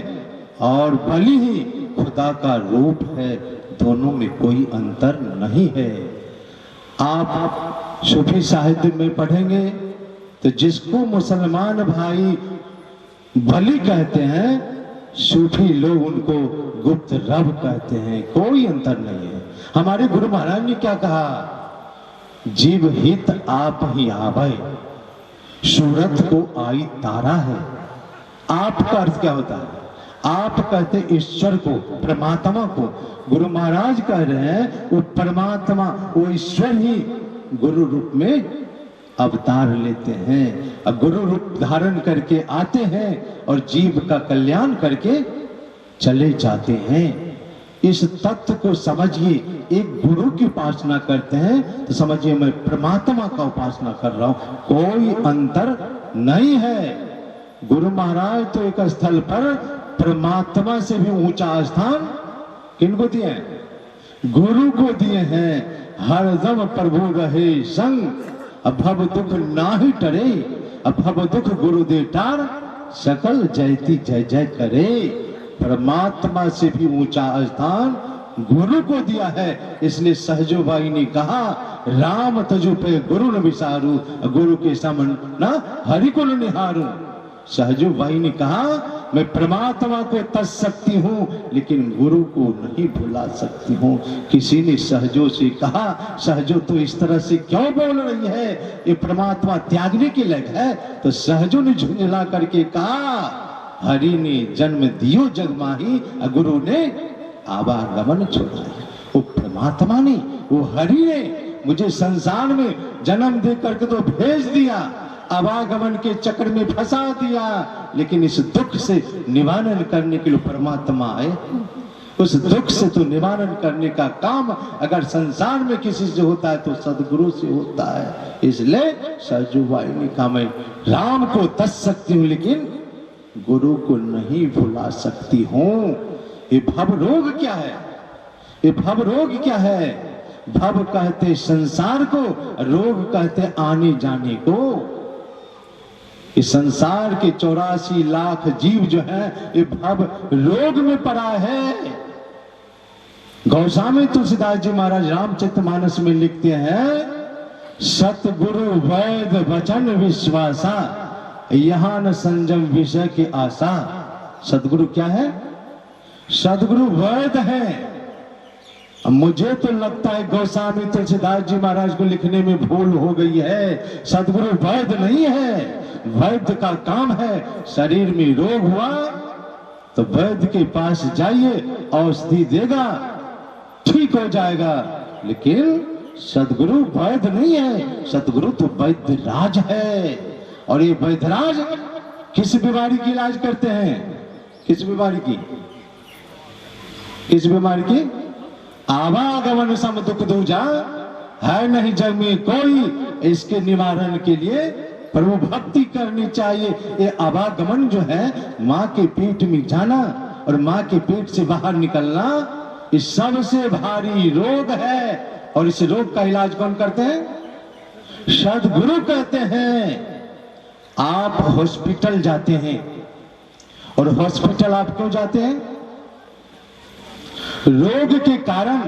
और बलि ही खुदा का रूप है। दोनों में कोई अंतर नहीं है। आप सूफी साहित्य में पढ़ेंगे तो जिसको मुसलमान भाई बलि कहते हैं, सूफी लोग उनको गुप्त रब कहते हैं। कोई अंतर नहीं है। हमारे गुरु महाराज ने क्या कहा, जीव हित आप ही आवे, सूरत को आई तारा है। आप का अर्थ क्या होता है? आप कहते ईश्वर को, परमात्मा को। गुरु महाराज कह रहे हैं वो परमात्मा, वो ईश्वर ही गुरु रूप में अवतार लेते हैं, और गुरु रूप धारण करके आते हैं और जीव का कल्याण करके चले जाते हैं। इस तत्व को समझिए। एक गुरु की उपासना करते हैं तो समझिए मैं परमात्मा का उपासना कर रहा हूं, कोई अंतर नहीं है। गुरु महाराज तो एक स्थल पर परमात्मा से भी ऊंचा स्थान किनको दिए हैं? गुरु को दिए हैं। हरदम प्रभु रहे संग, अभव दुख नाही टरे, अभव दुख गुरु दे टार, सकल जयति जय जय करे। परमात्मा से भी ऊंचा स्थान गुरु को दिया है। इसलिए सहजो भाई ने कहा, राम तजु पे गुरु न विसारू, गुरु के समन ना हरि को निहारू। सहजो भाई ने कहा, मैं परमात्मा को तज सकती हूँ लेकिन गुरु को नहीं भुला सकती हूँ। किसी ने सहजो से कहा, सहजो तो इस तरह से क्यों बोल रही है, ये परमात्मा त्यागने के लग है। तो सहजो ने झुंझला करके कहा, हरि ने जन्म दियो जग माही, गुरु ने आवागमन छोड़ाया। वो परमात्मा ने, वो हरि ने मुझे संसार में जन्म दे करके तो भेज दिया, आवागमन के चक्र में फंसा दिया, लेकिन इस दुख से निवारण करने के लिए परमात्मा आए। उस दुख से तो निवारण करने का काम अगर संसार में किसी से होता है तो सदगुरु से होता है। इसलिए सहजो भाई ने कहा, मैं राम को तज सकती हूँ लेकिन गुरु को नहीं भुला सकती हूँ। ये भव रोग क्या है? ये भव रोग क्या है? भव कहते संसार को, रोग कहते आने जाने को। इस संसार के 84 लाख जीव जो है ये भव रोग में पड़ा है। गौस्वामी तुलसीदास जी महाराज रामचरितमानस में लिखते हैं, सतगुरु वैद वचन विश्वासा, यहाँ न संयम विषय की आशा। सतगुरु क्या है? सतगुरु वैद है। मुझे तो लगता है गौस्वामी तुलसीदास जी महाराज को लिखने में भूल हो गई है। सतगुरु वैद नहीं है। वैद्य का काम है, शरीर में रोग हुआ तो वैद्य के पास जाइए, औषधि देगा, ठीक हो जाएगा। लेकिन सतगुरु वैद्य नहीं है, सतगुरु तो वैद्यराज है। और ये वैद्यराज किस बीमारी की इलाज करते हैं? किस बीमारी की? किस बीमारी की? आवागमन सम दुख दूजा, है नहीं जग में कोई, इसके निवारण के लिए प्रभु भक्ति करनी चाहिए। ये आवागमन जो है, माँ के पेट में जाना और माँ के पेट से बाहर निकलना, इस सबसे भारी रोग है। और इस रोग का इलाज कौन करते हैं? सद्गुरु कहते हैं। आप हॉस्पिटल जाते हैं, और हॉस्पिटल आप क्यों जाते हैं? रोग के कारण।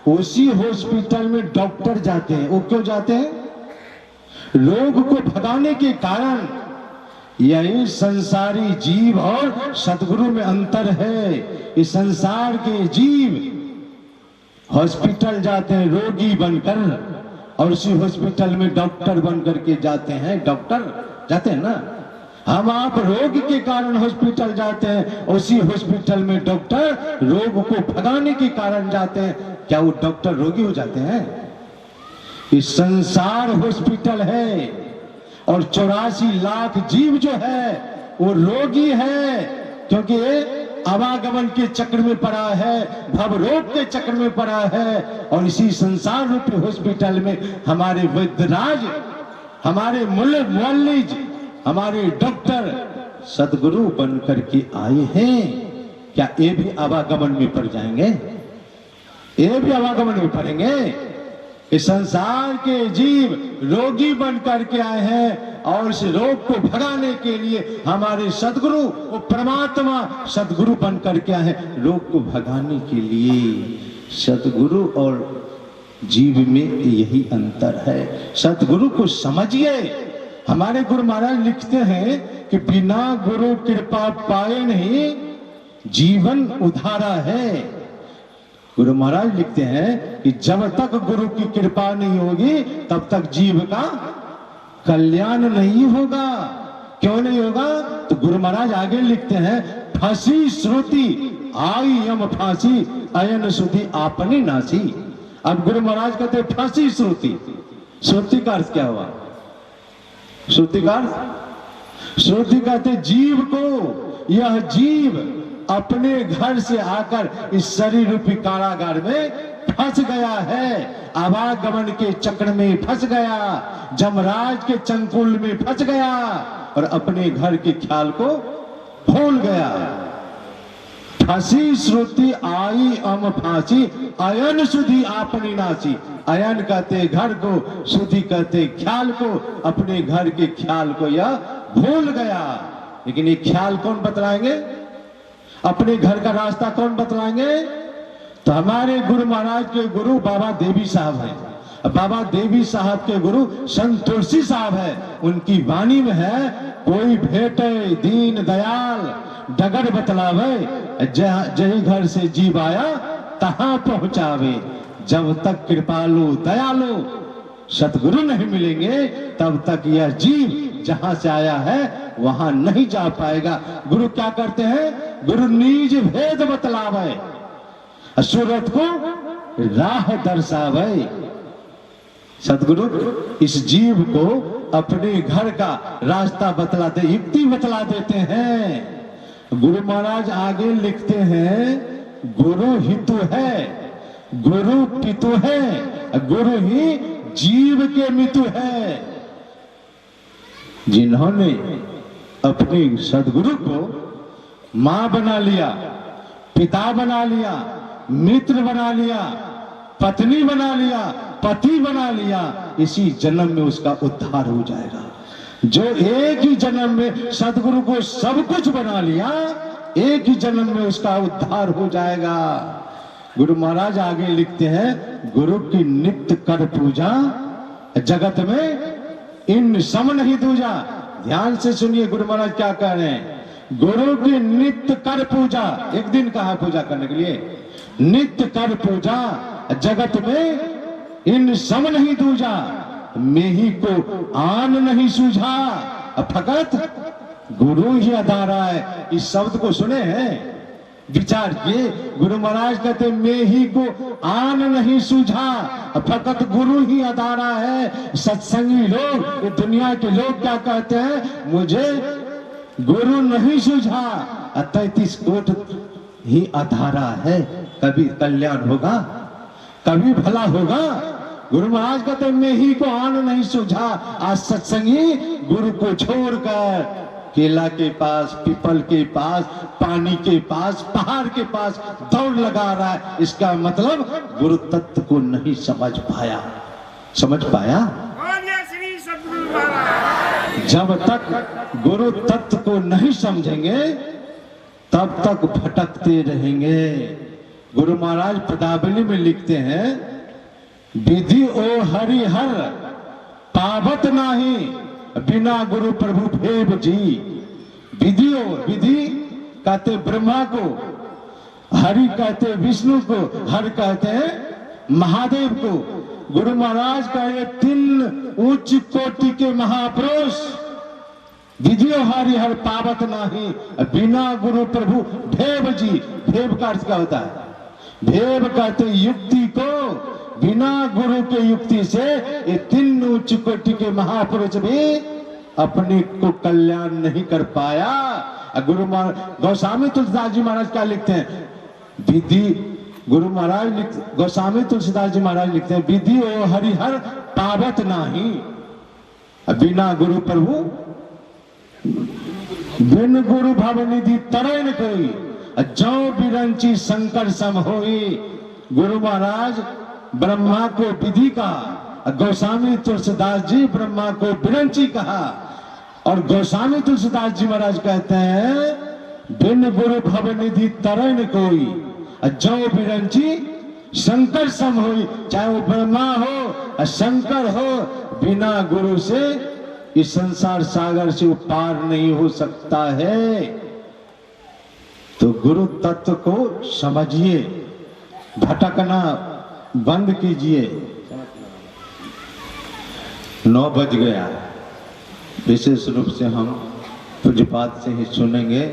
उसी हॉस्पिटल में डॉक्टर जाते हैं, वो क्यों जाते हैं? रोग को भगाने के कारण। यही संसारी जीव और सतगुरु में अंतर है। इस संसार के जीव हॉस्पिटल जाते हैं रोगी बनकर, और उसी हॉस्पिटल में डॉक्टर बनकर के जाते हैं। डॉक्टर जाते हैं ना, हम आप रोग के कारण हॉस्पिटल जाते हैं, उसी हॉस्पिटल में डॉक्टर रोग को भगाने के कारण जाते हैं। क्या वो डॉक्टर रोगी हो जाते हैं? इस संसार हॉस्पिटल है, और 84 लाख जीव जो है वो रोगी है, क्योंकि आवागमन के चक्र में पड़ा है, भव रोग के चक्र में पड़ा है। और इसी संसार रूपी हॉस्पिटल में हमारे वैद्यराज, हमारे मुअल्लिज, हमारे डॉक्टर सदगुरु बन करके आए हैं। क्या ये भी आवागमन में पड़ जाएंगे? ये भी आवागमन में पड़ेंगे? इस संसार के जीव रोगी बन करके आए हैं, और इस रोग को भगाने के लिए हमारे सदगुरु, वो परमात्मा सदगुरु बन करके आए हैं रोग को भगाने के लिए। सदगुरु और जीव में यही अंतर है। सदगुरु को समझिए, हमारे गुरु महाराज लिखते हैं कि बिना गुरु कृपा पाए नहीं जीवन उधारा है। गुरु महाराज लिखते हैं कि जब तक गुरु की कृपा नहीं होगी तब तक जीव का कल्याण नहीं होगा। क्यों नहीं होगा? तो गुरु महाराज आगे लिखते हैं, फंसी श्रुति आई यम फांसी अयन सुधि आपनी नासी। अब गुरु महाराज कहते हैं फंसी श्रुति। श्रुति का अर्थ क्या हुआ? श्रुति का अर्थ, श्रुति कहते जीव को, यह जीव अपने घर से आकर इस शरीर रूपी कारागार में फंस गया है, आवागमन के चक्र में फंस गया, जमराज के चंकुल में फंस गया और अपने घर के ख्याल को भूल गया। फंसी श्रुति आई अम फांसी अयन सुधि आपनी नासी। अयन कहते घर को, सुधि कहते ख्याल को, अपने घर के ख्याल को यह भूल गया। लेकिन ये ख्याल कौन बतलाएंगे? अपने घर का रास्ता कौन बतलाएंगे? तो हमारे गुरु महाराज के गुरु बाबा देवी साहब हैं। बाबा देवी साहब के गुरु संत तुलसी साहब है। उनकी वाणी में है, कोई भेटे दीन दयाल डगर बतलावे, जही घर से जीव आया तहां पहुंचावे। जब तक कृपालु दयालु सतगुरु नहीं मिलेंगे तब तक यह जीव जहां से आया है वहां नहीं जा पाएगा। गुरु क्या करते हैं? गुरु निज भेद बतलावे, सूरत को राह दर्शावे। सतगुरु इस जीव को अपने घर का रास्ता बतलाते, युक्ति बतला देते हैं। गुरु महाराज आगे लिखते हैं, गुरु हितु है, गुरु पितु है, गुरु ही जीव के मितु है। जिन्होंने अपने सदगुरु को मां बना लिया, पिता बना लिया, मित्र बना लिया, पत्नी बना लिया, पति बना लिया, इसी जन्म में उसका उद्धार हो जाएगा। जो एक ही जन्म में सदगुरु को सब कुछ बना लिया, एक ही जन्म में उसका उद्धार हो जाएगा। गुरु महाराज आगे लिखते हैं, गुरु की नित्य कर पूजा जगत में इन सम नहीं दूजा। ध्यान से सुनिए गुरु महाराज क्या कह रहे हैं। गुरु की नित्य कर पूजा, एक दिन कहा पूजा करने के लिए, नित्य कर पूजा जगत में इन सम नहीं दूजा, मेही को आन नहीं सूझा। फकत गुरु ही अधारा है। इस शब्द को सुने हैं, विचार किए। गुरु महाराज कहते मेही को आन नहीं सूझा, फकत गुरु ही अधारा है। सत्संगी लोग, ये दुनिया के लोग क्या कहते हैं? मुझे गुरु नहीं सूझा, 33 कोट ही अधारा है। कभी कल्याण होगा, कभी भला होगा। गुरु महाराज कहते मेही को आन नहीं सूझा। आज सत्संगी गुरु को छोड़कर केला के पास, पीपल के पास, पानी के पास, पहाड़ के पास दौड़ लगा रहा है। इसका मतलब गुरु तत्व को नहीं समझ पाया। समझ पाया? जब तक गुरु तत्व को नहीं समझेंगे तब तक भटकते रहेंगे। गुरु महाराज पदावली में लिखते हैं, विधि ओ हरिहर पावत नाही, बिना गुरु प्रभु भेव जी। विधि ओ, विधि कहते ब्रह्मा को, हरि कहते विष्णु को, हर कहते हैं महादेव को। गुरु महाराज का ये 3 उच्च कोटि के महापुरुष, विधि ओ हरिहर पावत नाही, बिना गुरु प्रभु भेव जी। भेव का अर्थ क्या होता है? भेव कहते युक्ति को, बिना गुरु के युक्ति से ये 3 उच्च कोटि के महापुरुष भी अपने को कल्याण नहीं कर पाया। गुरु महाराज गोस्वामी तुलसीदास जी महाराज क्या लिखते हैं? विधि, गुरु महाराज गोस्वामी तुलसीदास जी महाराज लिखते हैं, विधि ओ हरिहर पावत नाही, बिना गुरु प्रभु बिन गुरु भवनिधि तरय न कोई, जो बिरंची शंकर सम होई। गुरु महाराज ब्रह्मा को विधि कहा, गोस्वामी तुलसीदास जी ब्रह्मा को बिरंची कहा। और गोस्वामी तुलसीदास जी महाराज कहते हैं, बिन गुरु भवनिधि तरय न कोई, जो बिरंची शंकर सम होई। चाहे वो ब्रह्मा हो शंकर हो, बिना गुरु से इस संसार सागर से पार नहीं हो सकता है। तो गुरु तत्व को समझिए, भटकना बंद कीजिए। 9 बज गया। विशेष रूप से हम पूज्यपाद से ही सुनेंगे,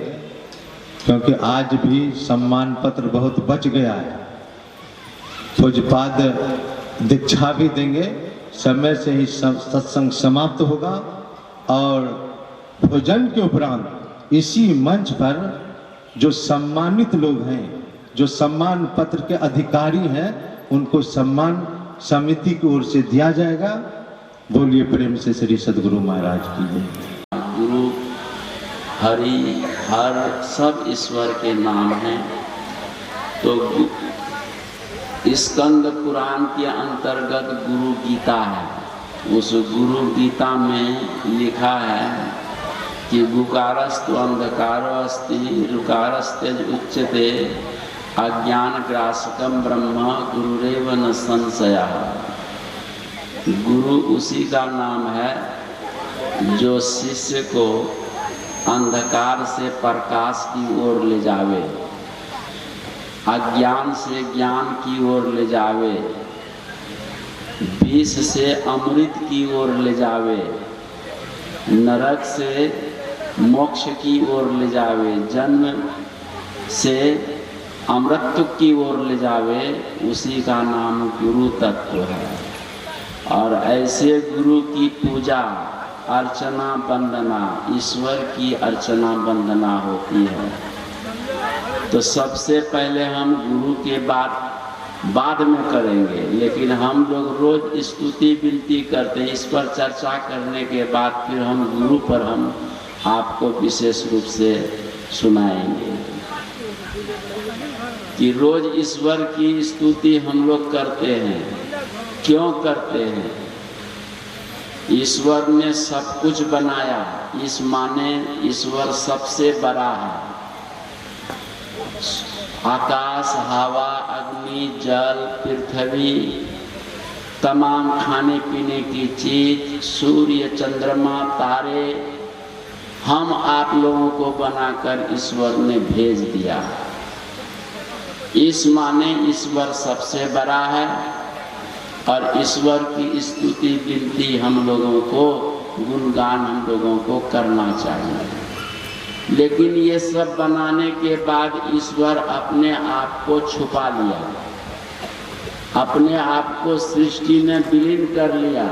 क्योंकि आज भी सम्मान पत्र बहुत बच गया है। पूज्यपाद दीक्षा भी देंगे, समय से ही सत्संग समाप्त होगा और भोजन के उपरांत इसी मंच पर जो सम्मानित लोग हैं, जो सम्मान पत्र के अधिकारी हैं, उनको सम्मान समिति की ओर से दिया जाएगा। बोलिए प्रेम से श्री सद्गुरु महाराज की जय। गुरु हरि हर सब ईश्वर के नाम हैं। तो स्कंद पुराण के अंतर्गत गुरु गीता है। उस गुरु गीता में लिखा है कि गुकारस्तु अंधकारो अस्ति ऋकारस्तेज उच्यते अज्ञान ग्रासकम ब्रह्म गुरुरेव न संशयः। गुरु उसी का नाम है जो शिष्य को अंधकार से प्रकाश की ओर ले जावे, अज्ञान से ज्ञान की ओर ले जावे, विष से अमृत की ओर ले जावे, नरक से मोक्ष की ओर ले जावे, जन्म से अमृत की ओर ले जावे। उसी का नाम गुरु तत्व है। और ऐसे गुरु की पूजा अर्चना वंदना, ईश्वर की अर्चना वंदना होती है। तो सबसे पहले हम गुरु के बाद में करेंगे, लेकिन हम लोग रोज स्तुति विनती करते हैं। इस पर चर्चा करने के बाद फिर हम गुरु पर हम आपको विशेष रूप से सुनाएंगे कि रोज ईश्वर की स्तुति हम लोग करते हैं। क्यों करते हैं? ईश्वर ने सब कुछ बनाया, इस माने ईश्वर सबसे बड़ा है। आकाश, हवा, अग्नि, जल, पृथ्वी, तमाम खाने पीने की चीज, सूर्य, चंद्रमा, तारे, हम आप लोगों को बनाकर ईश्वर ने भेज दिया। इस माने ईश्वर सबसे बड़ा है और ईश्वर की स्तुति विनती हम लोगों को, गुणगान हम लोगों को करना चाहिए। लेकिन ये सब बनाने के बाद ईश्वर अपने आप को छुपा लिया, अपने आप को सृष्टि में विलीन कर लिया।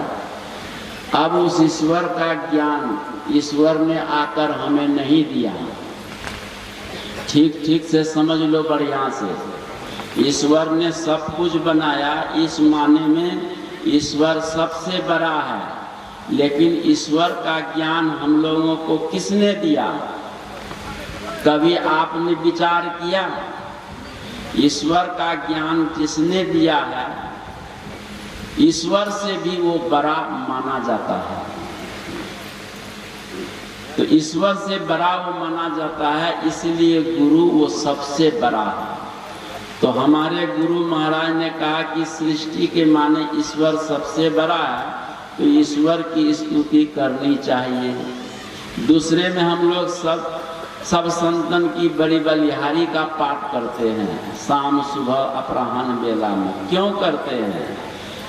अब उस ईश्वर का ज्ञान ईश्वर ने आकर हमें नहीं दिया। ठीक से समझ लो, बढ़िया से। ईश्वर ने सब कुछ बनाया, इस माने में ईश्वर सबसे बड़ा है, लेकिन ईश्वर का ज्ञान हम लोगों को किसने दिया? कभी आपने विचार किया ईश्वर का ज्ञान किसने दिया है? ईश्वर से भी वो बड़ा माना जाता है। तो ईश्वर से बड़ा वो माना जाता है, इसलिए गुरु वो सबसे बड़ा है। तो हमारे गुरु महाराज ने कहा कि सृष्टि के माने ईश्वर सबसे बड़ा है, तो ईश्वर की स्तुति करनी चाहिए। दूसरे में हम लोग सब संतन की बड़ी बलिहारी का पाठ करते हैं, शाम सुबह अपराह्न बेला में। क्यों करते हैं?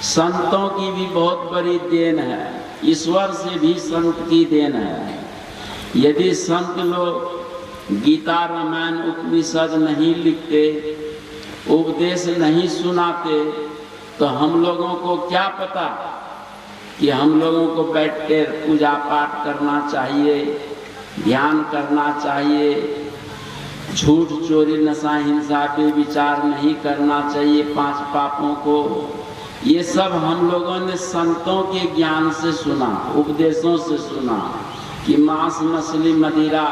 संतों की भी बहुत बड़ी देन है, ईश्वर से भी संत की देन है। यदि संत लोग गीता, रामायण, उपनिषद नहीं लिखते, उपदेश नहीं सुनाते, तो हम लोगों को क्या पता कि हम लोगों को बैठ कर पूजा पाठ करना चाहिए, ध्यान करना चाहिए, झूठ, चोरी, नशा, हिंसा पे विचार नहीं करना चाहिए, 5 पापों को। ये सब हम लोगों ने संतों के ज्ञान से सुना, उपदेशों से सुना कि मांस, मछली, मदिरा,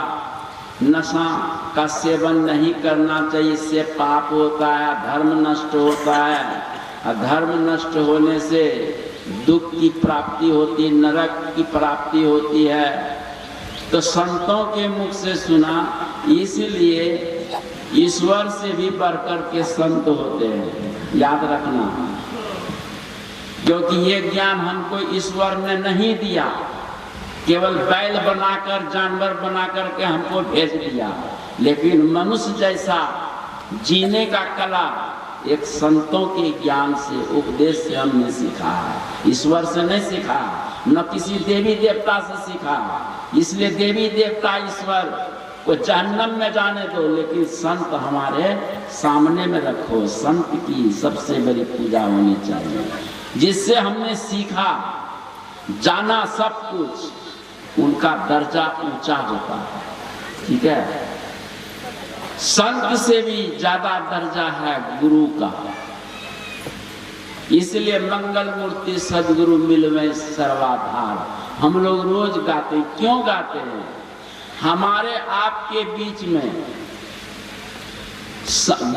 नशा का सेवन नहीं करना चाहिए, इससे पाप होता है, धर्म नष्ट होता है, और धर्म नष्ट होने से दुख की प्राप्ति होती, नरक की प्राप्ति होती है। तो संतों के मुख से सुना, इसलिए ईश्वर से भी बढ़कर के संत होते हैं, याद रखना। क्योंकि ये ज्ञान हमको ईश्वर ने नहीं दिया, केवल बैल बनाकर, जानवर बनाकर के हमको भेज दिया, लेकिन मनुष्य जैसा जीने का कला एक संतों के ज्ञान से, उपदेश से हमने सीखा है, ईश्वर से नहीं सीखा, न किसी देवी देवता से सीखा। इसलिए देवी देवता ईश्वर को जहन्नम में जाने दो, लेकिन संत हमारे सामने में रखो। संत की सबसे बड़ी पूजा होनी चाहिए, जिससे हमने सीखा, जाना सब कुछ, उनका दर्जा ऊंचा होता है। ठीक है, संत से भी ज्यादा दर्जा है गुरु का। इसलिए मंगल मूर्ति सदगुरु मिलवे सर्वाधार हम लोग रोज गाते हैं। क्यों गाते हैं? हमारे आपके बीच में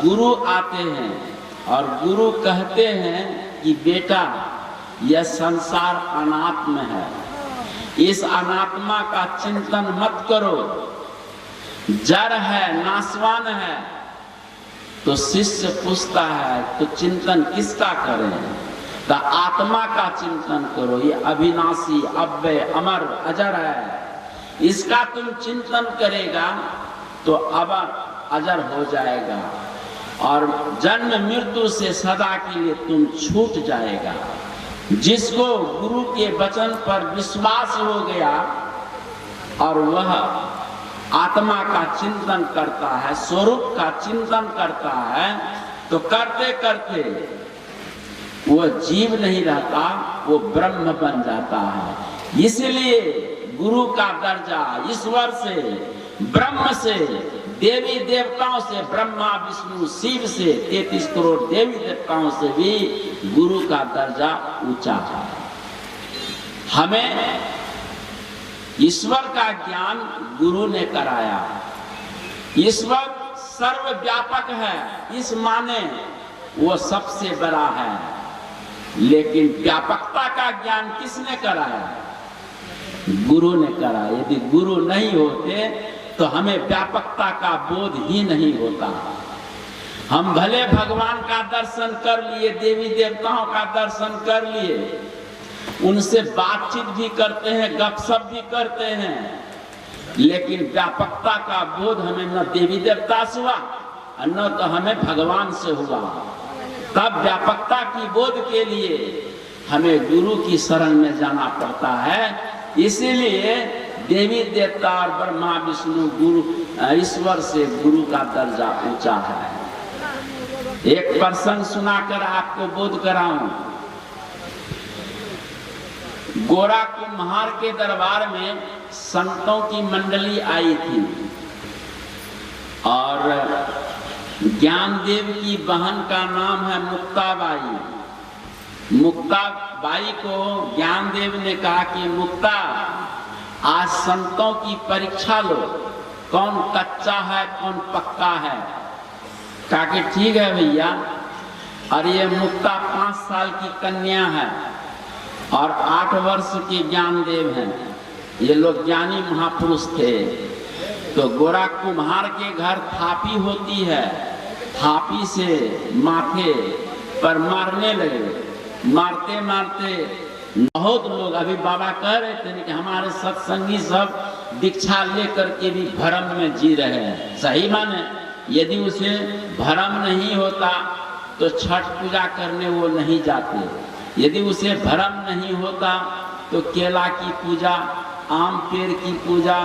गुरु आते हैं और गुरु कहते हैं कि बेटा, यह संसार अनात्म है, इस अनात्मा का चिंतन मत करो, जड़ है, नाशवान है। तो शिष्य पूछता है तो चिंतन किसका करें? तो आत्मा का चिंतन करो, ये अविनाशी, अव्यय, अमर, अजर है। इसका तुम चिंतन करेगा तो अमर अजर हो जाएगा और जन्म मृत्यु से सदा के लिए तुम छूट जाएगा। जिसको गुरु के वचन पर विश्वास हो गया और वह आत्मा का चिंतन करता है, स्वरूप का चिंतन करता है, तो करते करते वो जीव नहीं रहता, वो ब्रह्म बन जाता है। इसलिए गुरु का दर्जा ईश्वर से, ब्रह्म से, देवी देवताओं से, ब्रह्मा विष्णु शिव से, 33 करोड़ देवी देवताओं से भी गुरु का दर्जा ऊंचा है। हमें ईश्वर का ज्ञान गुरु ने कराया। ईश्वर सर्वव्यापक है, इस माने वो सबसे बड़ा है, लेकिन व्यापकता का ज्ञान किसने कराया? गुरु ने कराया। यदि गुरु नहीं होते तो हमें व्यापकता का बोध ही नहीं होता। हम भले भगवान का दर्शन कर लिए, देवी देवताओं का दर्शन कर लिए, उनसे बातचीत भी करते हैं, गपशप भी करते हैं, लेकिन व्यापकता का बोध हमें न देवी देवता से हुआ और न तो हमें भगवान से हुआ। तब व्यापकता की बोध के लिए हमें गुरु की शरण में जाना पड़ता है। इसीलिए देवी देवता और ब्रह्मा विष्णु गुरु ईश्वर से गुरु का दर्जा ऊंचा है। एक प्रसंग सुनाकर आपको बोध कराऊं। गोरा कुम्हार के दरबार में संतों की मंडली आई थी और ज्ञानदेव की बहन का नाम है मुक्ताबाई। मुक्ताबाई को ज्ञानदेव ने कहा कि मुक्ता, आज संतों की परीक्षा लो, कौन कच्चा है कौन पक्का है। कहा कि ठीक है भैया। और ये मुक्ता 5 साल की कन्या है और 8 वर्ष के ज्ञानदेव हैं। ये लोग ज्ञानी महापुरुष थे। तो गोरा कुम्हार के घर थापी होती है, थापी से माथे पर मारने लगे। मारते मारते बहुत लोग, अभी बाबा कह रहे थे कि हमारे सत्संगी सब दीक्षा लेकर के भी भ्रम में जी रहे हैं। सही माने, यदि उसे भ्रम नहीं होता तो छठ पूजा करने वो नहीं जाते। यदि उसे भ्रम नहीं होता तो केला की पूजा, आम पेड़ की पूजा,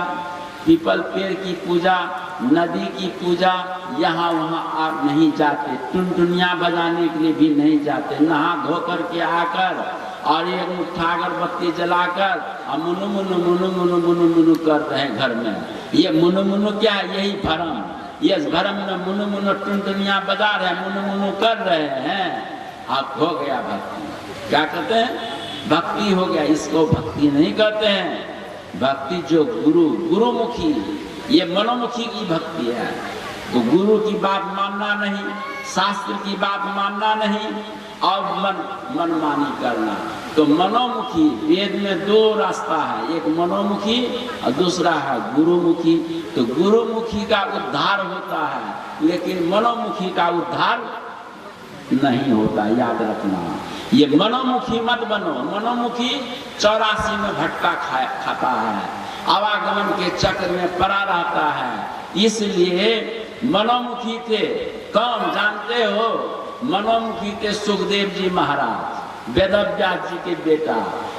पीपल पेड़ की पूजा, नदी की पूजा, यहाँ वहाँ आप नहीं जाते। टुनटुनिया बजाने के लिए भी नहीं जाते। नहा धो करके आकर और एक मुट्ठा अगरबत्ती जलाकर और मुनु मुनु मुनु मुनु मुनु मुनु कर रहे हैं घर में। ये मुनु मुनु क्या है? यही भरम। ये भरम में मुनु मुनु टुनटुनिया बजा रहे हैं, मुनु मुनु कर रहे हैं। आप हो गया भक्ति। क्या कहते हैं? भक्ति हो गया। इसको भक्ति नहीं कहते हैं। भक्ति जो गुरुमुखी, ये मनोमुखी की भक्ति है। तो गुरु की बात मानना नहीं, शास्त्र की बात मानना नहीं और मनमानी करना। तो मनोमुखी, वेद में 2 रास्ता है, एक मनोमुखी और दूसरा है गुरुमुखी। तो गुरुमुखी का उद्धार होता है, लेकिन मनोमुखी का उद्धार नहीं होता, याद रखना। ये मनोमुखी मत बनो। मनोमुखी 84 में भटका खाता है, आवागमन के चक्र में पड़ा रहता है। इसलिए मनोमुखी थे कौन जानते हो? मनोमुखी थे सुखदेव जी महाराज, वेदव्यास जी के बेटा।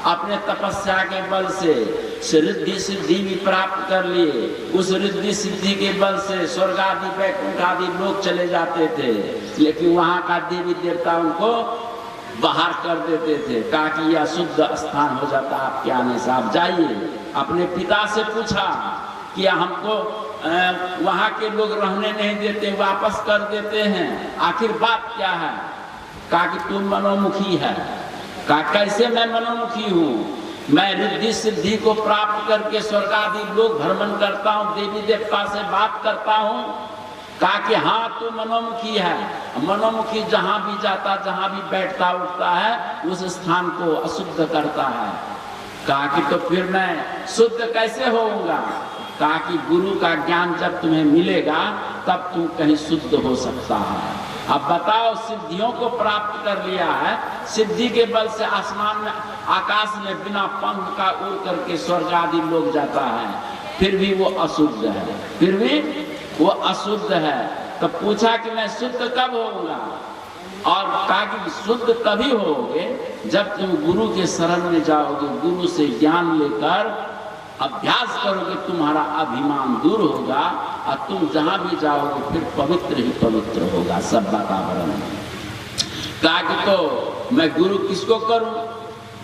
अपने तपस्या के बल से रिद्धि सिद्धि भी प्राप्त कर लिए। उस रिद्धि सिद्धि के बल से स्वर्ग आदि वैकुंठ आदि लोग चले जाते थे, लेकिन वहां का देवी देवता उनको बाहर कर देते थे, कहा कि यह शुद्ध स्थान हो जाता आपके आने से, आप जाइए। अपने पिता से पूछा कि हमको वहां के लोग रहने नहीं देते, वापस कर देते हैं, आखिर बात क्या है? कहा कि तुम मनोमुखी है। कहा कैसे मैं मनोमुखी हूँ? मैं रिद्धि सिद्धि को प्राप्त करके स्वर्ग आदि लोग भ्रमण करता हूँ, देवी देवता से बात करता हूँ। कहा कि हाँ तू मनोमुखी है। मनोमुखी जहाँ भी जाता, जहाँ भी बैठता उठता है, उस स्थान को अशुद्ध करता है। कहा कि तो फिर मैं शुद्ध कैसे होऊंगा? कहा कि गुरु का ज्ञान जब तुम्हें मिलेगा तब तुम कहीं शुद्ध हो सकता है। अब बताओ, सिद्धियों को प्राप्त कर लिया है, सिद्धि के बल से आसमान में आकाश में बिना पंख का उड़ करके स्वर्ग आदि लोग जाता है, फिर भी वो अशुद्ध है, फिर भी वो अशुद्ध है। तो पूछा कि मैं शुद्ध कब होऊंगा? और कहा कि शुद्ध तभी होगे जब तुम गुरु के शरण में जाओगे, गुरु से ज्ञान लेकर अभ्यास करोगे, तुम्हारा अभिमान दूर होगा और तुम जहां भी जाओगे फिर पवित्र ही पवित्र होगा सब वातावरण। कहा कि तो मैं गुरु किसको करूं?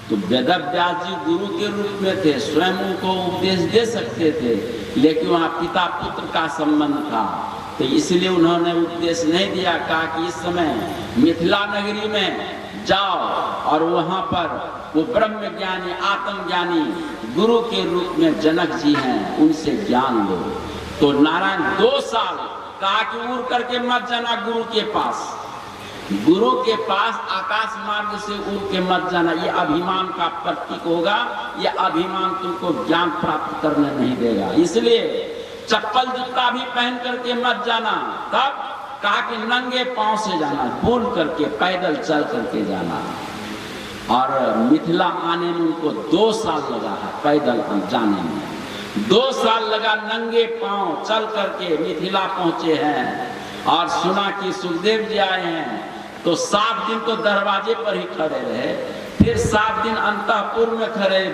तो वेदव्यास जी गुरु के रूप में थे, स्वयं उनको उपदेश दे सकते थे, लेकिन वहाँ पिता पुत्र का संबंध था, तो इसलिए उन्होंने उपदेश नहीं दिया। कहा कि इस समय मिथिला नगरी में जाओ और वहाँ पर वो ब्रह्म ज्ञानी आत्मज्ञानी गुरु के रूप में जनक जी हैं, उनसे ज्ञान लो। तो नारायण 2 साल कहा कि उड़ करके मत जाना गुरु के पास, गुरु के पास आकाश मार्ग से उड़ के मत जाना, ये अभिमान का प्रतीक होगा, ये अभिमान तुमको ज्ञान प्राप्त करने नहीं देगा। इसलिए चप्पल जूता भी पहन करके मत जाना। तब कहा कि नंगे पांव से जाना, बोल करके पैदल चल करके जाना। और मिथिला आने में उनको 2 साल लगा है, पैदल जाने में 2 साल लगा, नंगे पांव चल करके मिथिला पहुंचे हैं। और सुना कि सुखदेव जी आए हैं, तो 7 दिन तो दरवाजे पर ही खड़े रहे, फिर 7 दिन अंतःपुर में खड़े।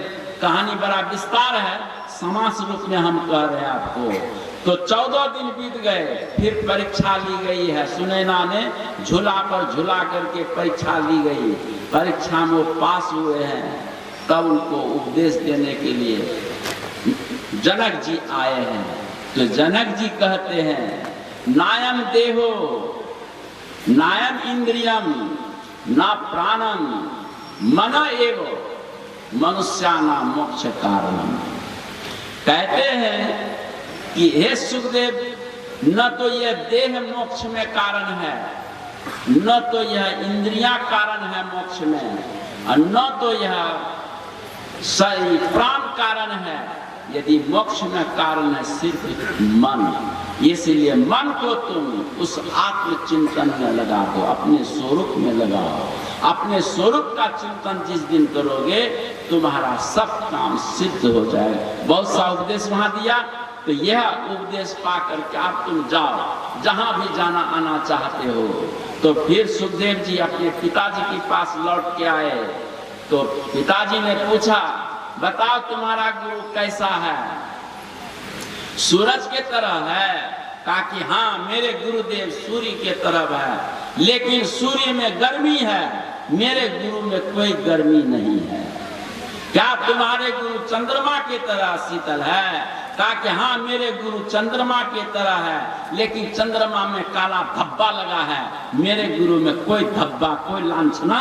कहानी बड़ा विस्तार है, समास रूप में हम कह रहे हैं आपको। तो 14 दिन बीत गए, फिर परीक्षा ली गई है। सुनैना ने झूला पर झूला करके परीक्षा ली गई, परीक्षा में वो पास हुए हैं। तब उनको उपदेश देने के लिए जनक जी आए हैं। तो जनक जी कहते हैं, नायम देहो नायम इंद्रियम ना प्राणम मन एव मनुष्याना मोक्ष कारणम। कहते हैं कि हे सुखदेव, न तो यह देह मोक्ष में कारण है, न तो यह इंद्रियां कारण है मोक्ष में, और न तो यह प्राण कारण है। यदि मोक्ष में कारण है सिर्फ मन। इसलिए मन को तुम उस आत्मचिंतन में लगा दो, अपने स्वरूप में लगाओ। अपने स्वरूप का चिंतन जिस दिन करोगे तुम्हारा सब काम सिद्ध हो जाएगा। बहुत सा उपदेश वहां दिया, तो यह उपदेश पा करके आप तुम जाओ, जहां भी जाना आना चाहते हो। तो फिर सुखदेव जी अपने पिताजी के पास लौट के आए। तो पिताजी ने पूछा, बताओ तुम्हारा गुरु कैसा है? सूरज के तरह है? कहा कि हाँ, मेरे गुरुदेव सूर्य के तरह है, लेकिन सूर्य में गर्मी है, मेरे गुरु में कोई गर्मी नहीं है। क्या तुम्हारे गुरु चंद्रमा के तरह शीतल है? कहा कि हाँ, मेरे गुरु चंद्रमा के तरह है, लेकिन चंद्रमा में काला धब्बा लगा है, मेरे गुरु में कोई धब्बा कोई लांछना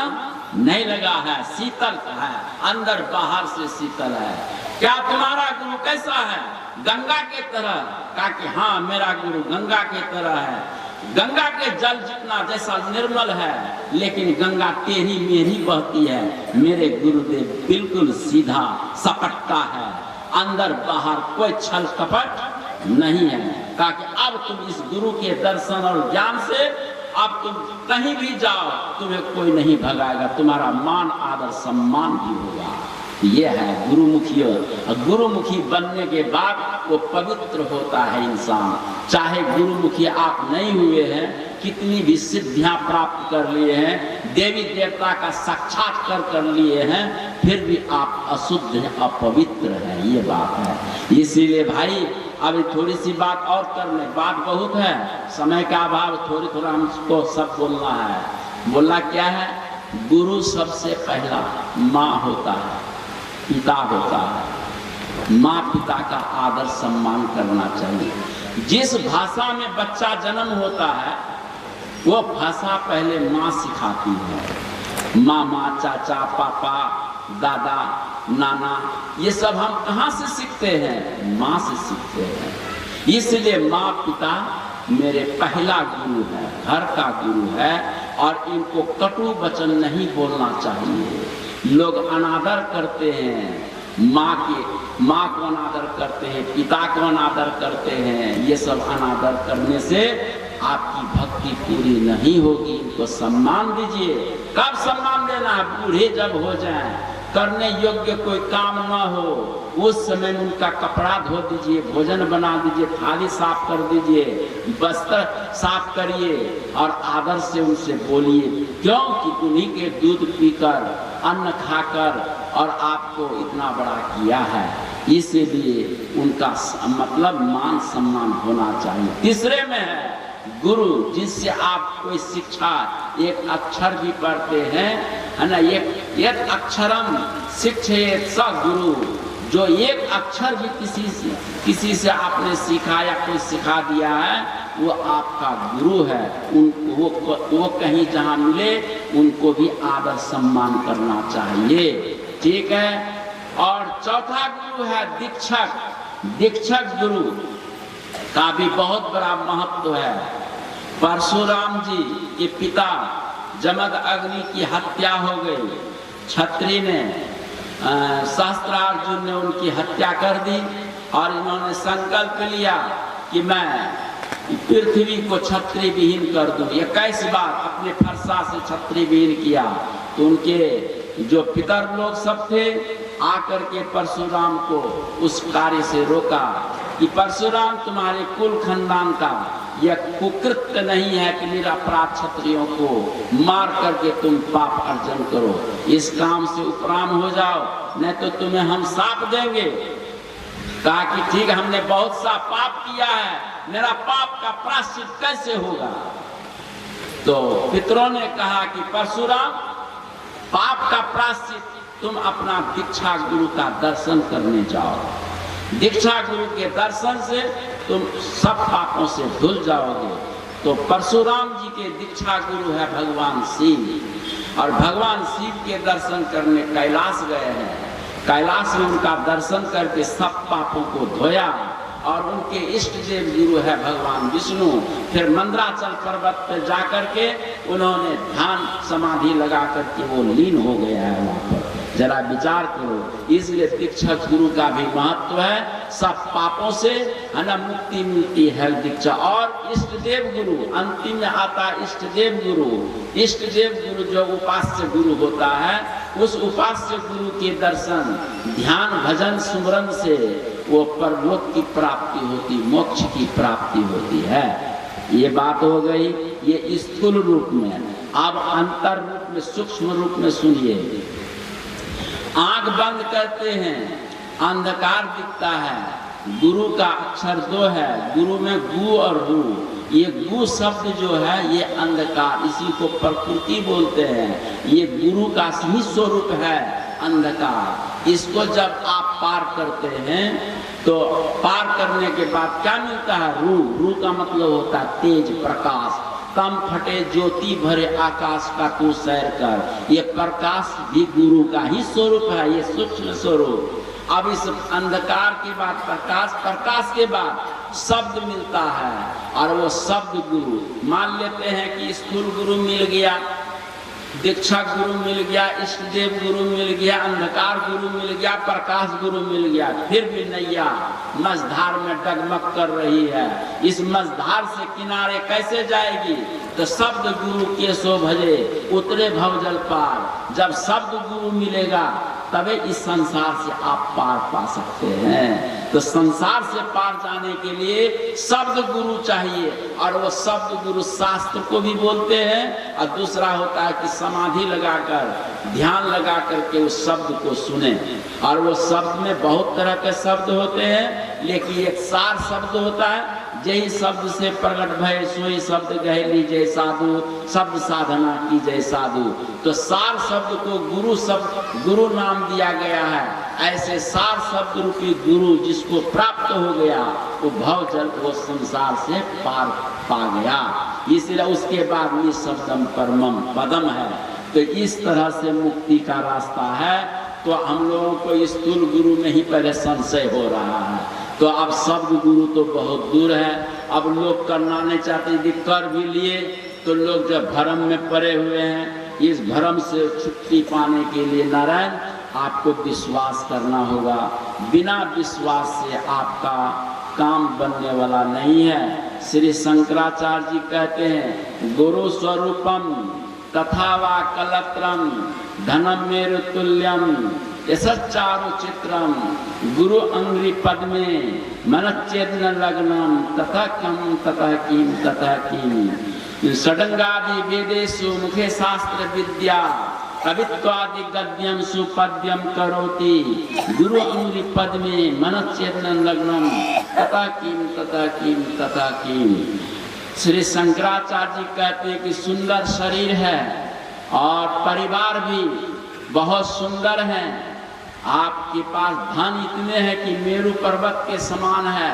नहीं लगा है, शीतल है, अंदर बाहर से शीतल है। क्या तुम्हारा गुरु कैसा है? गंगा के तरह? कहा कि हाँ, मेरा गुरु गंगा के तरह है, गंगा के जल जितना जैसा निर्मल है, लेकिन गंगा टेढ़ी मेढ़ी बहती है, मेरे गुरुदेव बिल्कुल सीधा सपटता है, अंदर बाहर कोई छल कपट नहीं है। कहा कि अब तुम इस गुरु के दर्शन और ज्ञान से अब तुम कहीं भी जाओ तुम्हें कोई नहीं भगाएगा, तुम्हारा मान आदर सम्मान भी होगा। ये है गुरुमुखी। और गुरुमुखी बनने के बाद वो पवित्र होता है इंसान। चाहे गुरुमुखी आप नहीं हुए हैं, कितनी भी सिद्धियां प्राप्त कर लिए हैं, देवी देवता का साक्षात्कार कर लिए हैं, फिर भी आप अशुद्ध हैं, अपवित्र हैं, ये बात है। इसीलिए भाई अभी थोड़ी सी बात और कर ले, बात बहुत है, समय का अभाव, थोड़ा हमको सब बोलना है। बोलना क्या है? गुरु सबसे पहला माँ होता है, पिता होता है। माँ पिता का आदर सम्मान करना चाहिए। जिस भाषा में बच्चा जन्म होता है वो भाषा पहले माँ सिखाती है। मामा, चाचा, पापा, दादा, नाना, ये सब हम कहाँ से सीखते हैं? माँ से सीखते हैं। इसलिए माँ पिता मेरे पहला गुरु है, घर का गुरु है। और इनको कटु वचन नहीं बोलना चाहिए। लोग अनादर करते हैं, माँ को अनादर करते हैं, पिता को अनादर करते हैं। ये सब अनादर करने से आपकी भक्ति पूरी नहीं होगी। इनको सम्मान दीजिए। कब सम्मान देना है? बूढ़े जब हो जाएं, करने योग्य कोई काम ना हो, उस समय उनका कपड़ा धो दीजिए, भोजन बना दीजिए, थाली साफ कर दीजिए, बस्तर साफ करिए और आदर से उनसे बोलिए। क्योंकि उन्हीं के दूध पीकर, अन्न खाकर और आपको इतना बड़ा किया है, इसीलिए उनका मतलब मान सम्मान होना चाहिए। तीसरे में है गुरु, जिससे आप कोई शिक्षा, एक अक्षर भी पढ़ते हैं, है ना, एक अक्षरम शिक्षेत स गुरु। जो एक अक्षर भी किसी से आपने सीखा या कोई सिखा दिया है, वो आपका गुरु है। वो कहीं जहाँ मिले उनको भी आदर सम्मान करना चाहिए। ठीक है। और चौथा गुरु है दीक्षक। दीक्षक गुरु का भी बहुत बड़ा महत्व है। परशुराम जी के पिता जमद अग्नि की हत्या हो गई। क्षत्रिय ने, सहस्त्रार्जुन ने उनकी हत्या कर दी और इन्होंने संकल्प लिया कि मैं पृथ्वी को क्षत्रिय विहीन कर दूं। 21 बार अपने फरसा से क्षत्रिय विहीन किया। तो उनके जो पितर लोग सब थे आकर के परशुराम को उस कार्य से रोका कि परशुराम, तुम्हारे कुल खानदान का यह कुकृत्य नहीं है कि निरपराध क्षत्रियों को मार करके तुम पाप अर्जन करो। इस काम से उपराम हो जाओ, नहीं तो तुम्हें हम साप देंगे। कहा कि ठीक, हमने बहुत सा पाप किया है, मेरा पाप का प्रायश्चित कैसे होगा? तो पितरों ने कहा कि परशुराम, पाप का प्रायश्चित तुम अपना दीक्षा गुरु का दर्शन करने जाओ। दीक्षा गुरु के दर्शन से तुम सब पापों से धुल जाओगे। तो परशुराम जी के दीक्षा गुरु है भगवान शिव, और भगवान शिव के दर्शन करने कैलाश गए हैं। कैलाश में उनका दर्शन करके सब पापों को धोया। और उनके इष्ट देव गुरु है भगवान विष्णु। फिर मंदराचल पर्वत पर जाकर के उन्होंने ध्यान समाधि लगा करके वो लीन हो गया है वहाँ पर। जरा विचार करो। इसलिए दीक्षक गुरु का भी महत्व है। सब पापों से है ना मुक्ति मिलती है दीक्षा। और इष्ट देव गुरु, अंतिम में आता इष्ट देव गुरु। इष्ट देव गुरु जो उपास्य गुरु होता है, उस उपास्य गुरु के दर्शन, ध्यान, भजन, सुमरन से वो परलोक की प्राप्ति होती, मोक्ष की प्राप्ति होती है। ये बात हो गई ये स्थूल रूप में। अब अंतर रूप में, सूक्ष्म रूप में सुनिए। आंख बंद करते हैं, अंधकार दिखता है। गुरु का अक्षर 2 है। गुरु में गु और रु। ये गु शब्द जो है ये अंधकार, इसी को प्रकृति बोलते हैं। ये गुरु का सही स्वरूप है अंधकार। इसको जब आप पार करते हैं तो पार करने के बाद क्या मिलता है? रू। रू का मतलब होता है तेज, प्रकाश। कम फटे ज्योति भरे आकाश का तू सैर कर। ये प्रकाश भी गुरु का ही स्वरूप है, ये सूक्ष्म स्वरूप। अब इस अंधकार के बाद प्रकाश, प्रकाश के बाद शब्द मिलता है, और वो शब्द गुरु। मान लेते हैं कि स्थूल गुरु मिल गया, दीक्षक गुरु मिल गया, इष्टदेव गुरु मिल गया, अंधकार गुरु मिल गया, प्रकाश गुरु मिल गया, फिर भी नैया मझधार में डगमग कर रही है। इस मझधार से किनारे कैसे जाएगी? तो शब्द गुरु के सो भजे उतरे भवजल पार। जब शब्द गुरु मिलेगा तभी इस संसार से आप पार पा सकते हैं। तो संसार से पार जाने के लिए शब्द गुरु चाहिए, और वो शब्द गुरु शास्त्र को भी बोलते हैं, और दूसरा होता है कि समाधि लगाकर ध्यान लगा करके उस शब्द को सुने। और वो शब्द में बहुत तरह के शब्द होते हैं, लेकिन एक सार शब्द होता है, जय शब्द से प्रकट भय सोई शब्द गहे लीजय साधु, शब्द साधना की जय साधु। तो सार शब्द को गुरु शब्द गुरु नाम दिया गया है। ऐसे सार शब्द रूपी गुरु जिसको प्राप्त हो गया वो भव जल वो संसार से पार पा गया। इसलिए उसके बाद निःशब्दम परमम पदम है। तो इस तरह से मुक्ति का रास्ता है। तो हम लोगों को स्थूल गुरु में ही पहले संशय हो रहा है, तो अब शब्द गुरु तो बहुत दूर है। अब लोग करना नहीं चाहते, यदि कर भी लिए तो लोग जब भ्रम में पड़े हुए हैं। इस भ्रम से छुट्टी पाने के लिए नारायण आपको विश्वास करना होगा। बिना विश्वास से आपका काम बनने वाला नहीं है। श्री शंकराचार्य जी कहते हैं गुरु स्वरूपम तथा वा कलत्रम धनम मेरु तुल्यम यशच्चारु चित्रम गुरु अंग्री पद में मनच्चेदन लग्नम तथा कम तथा किम षडंगादि वेदेषु मुखे शास्त्र विद्या कवित्वादि गद्यम सुपद्यम करोति गुरु अंग्री पद में मनच्चेदन लग्नम तथा किम। श्री शंकराचार्य जी कहते हैं कि सुंदर शरीर है और परिवार भी बहुत सुंदर है। आपके पास धन इतने हैं कि मेरु पर्वत के समान है,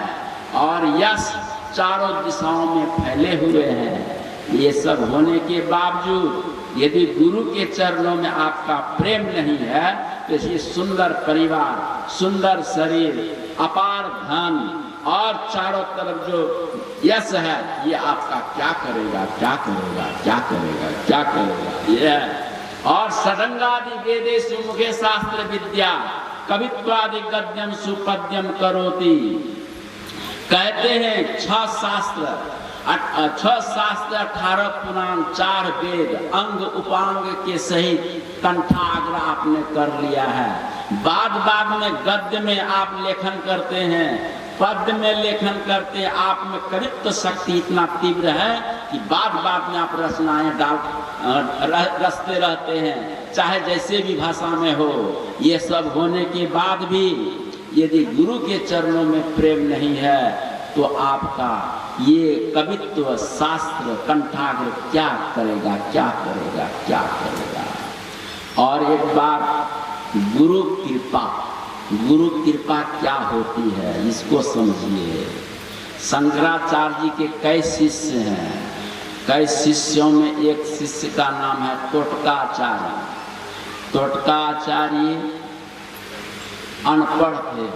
और यश चारों दिशाओं में फैले हुए हैं। ये सब होने के बावजूद यदि गुरु के चरणों में आपका प्रेम नहीं है तो ये सुंदर परिवार, सुंदर शरीर, अपार धन और चारों तरफ जो यश है ये आपका क्या करेगा, क्या करेगा, क्या करेगा, क्या करेगा। ये और षडंगादि वेदेषु मुखे शास्त्र विद्या कवित्वादि गद्यम सुपद्यम करोति। कहते हैं 6 शास्त्र 18 पुराण 4 वेद अंग उपांग के सहित कंठाग्र आपने कर लिया है। बाद में गद्य में आप लेखन करते हैं, पद्य में लेखन करते हैं। आप में कवित्व शक्ति इतना तीव्र है कि बाद में आप रचनाएं रचते रहते हैं, चाहे जैसे भी भाषा में हो। ये सब होने के बाद भी यदि गुरु के चरणों में प्रेम नहीं है तो आपका ये कवित्व शास्त्र कंठाग्र क्या करेगा, क्या करेगा, क्या करेगा। और एक बार गुरु कृपा क्या होती है इसको समझिए। शंकराचार्य जी के कई शिष्य हैं। कई शिष्यों में एक शिष्य का नाम है टोटकाचार्य। टोटकाचार्य अनपढ़ थे,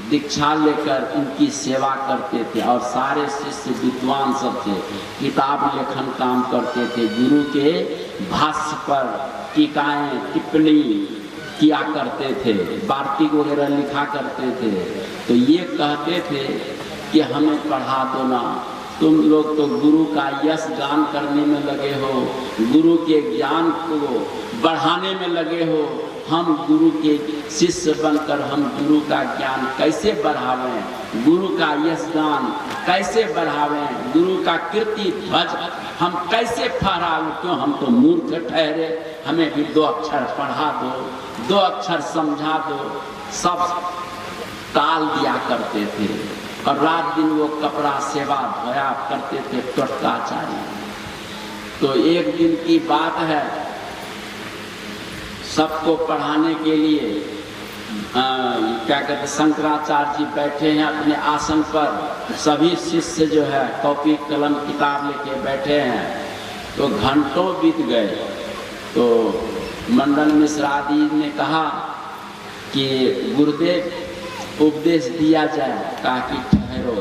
दीक्षा लेकर इनकी सेवा करते थे, और सारे शिष्य विद्वान सब थे, किताब लेखन काम करते थे, गुरु के भाष्य पर टीकाएं टिप्पणी किया करते थे, वार्तिक वगैरह लिखा करते थे। तो ये कहते थे कि हमें पढ़ा दो ना, तुम लोग तो गुरु का यश गान करने में लगे हो, गुरु के ज्ञान को बढ़ाने में लगे हो। हम गुरु के शिष्य बनकर हम गुरु का ज्ञान कैसे बढ़ावें, गुरु का यश गान कैसे बढ़ावें, गुरु का कीर्ति ध्वज हम कैसे फहरावें। क्यों, हम तो मूर्ख ठहरे, हमें भी 2 अक्षर पढ़ा दो, 2 अक्षर समझा दो। सब टाल दिया करते थे, और रात दिन वो कपड़ा सेवा धोया करते थे टोटकाचार्य। तो एक दिन की बात है, सबको पढ़ाने के लिए क्या कहते शंकराचार्य जी बैठे हैं अपने आसन पर। सभी शिष्य जो है कॉपी कलम किताब लेके बैठे हैं। तो घंटों बीत गए। तो मंडन मिश्र आदि ने कहा कि गुरुदेव उपदेश दिया जाए। कहा कि ठहरो।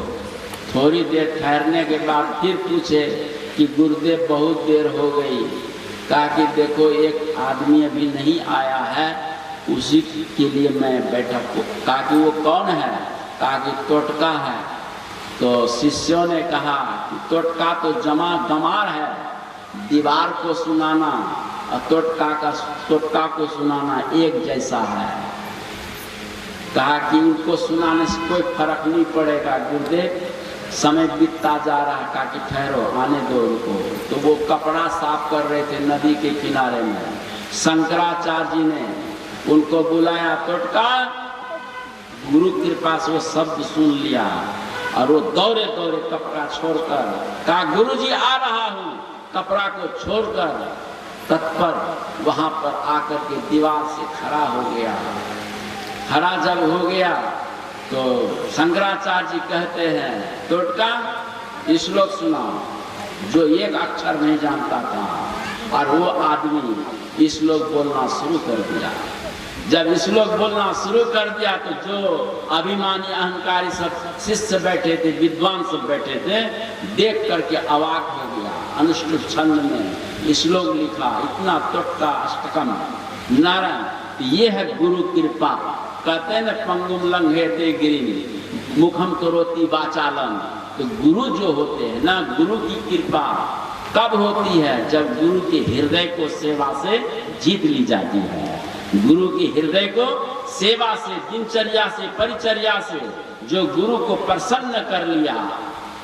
थोड़ी देर ठहरने के बाद फिर पूछे कि गुरुदेव बहुत देर हो गई, कहा कि देखो एक आदमी अभी नहीं आया है, उसी के लिए मैं बैठक को। कहा कि वो कौन है? कहा कि टोटका है। तो शिष्यों ने कहा कि टोटका तो जमा गमार है, दीवार को सुनाना और टोटका को सुनाना एक जैसा है। कहा कि उनको सुनाने से कोई फर्क नहीं पड़ेगा गुरुदेव, समय बीतता जा रहा है। कहा कि ठहरो, आने दो उनको। तो वो कपड़ा साफ कर रहे थे नदी के किनारे में। शंकराचार्य जी ने उनको बुलाया, टोटका। गुरु कृपा से वो शब्द सुन लिया और वो दौड़े दौड़े कपड़ा छोड़कर कहा, गुरुजी आ रहा हूँ। कपड़ा को छोड़कर तत्पर वहां पर आकर के दीवार से खड़ा हो गया। खड़ा जब हो गया तो शंकराचार्य जी कहते हैं, टोटका श्लोक सुनाओ। जो एक अक्षर नहीं जानता था और वो आदमी श्लोक बोलना शुरू कर दिया। जब श्लोक बोलना शुरू कर दिया तो जो अभिमानी अहंकारी सब शिष्य बैठे थे, विद्वान सब बैठे थे, देख करके अवाक हो गया। अनुष्टुप छंद में श्लोक लिखा, इतना टोटका अष्टकम नारायण। ये है गुरु कृपा। कहते हैं ना, पंगुम लंघयते गिरिम मुखम करोति वाचालम। तो गुरु जो होते हैं ना, गुरु की कृपा कब होती है? जब गुरु के हृदय को सेवा से जीत ली जाती है। गुरु की हृदय को सेवा से, दिनचर्या से, परिचर्या से जो गुरु को प्रसन्न कर लिया,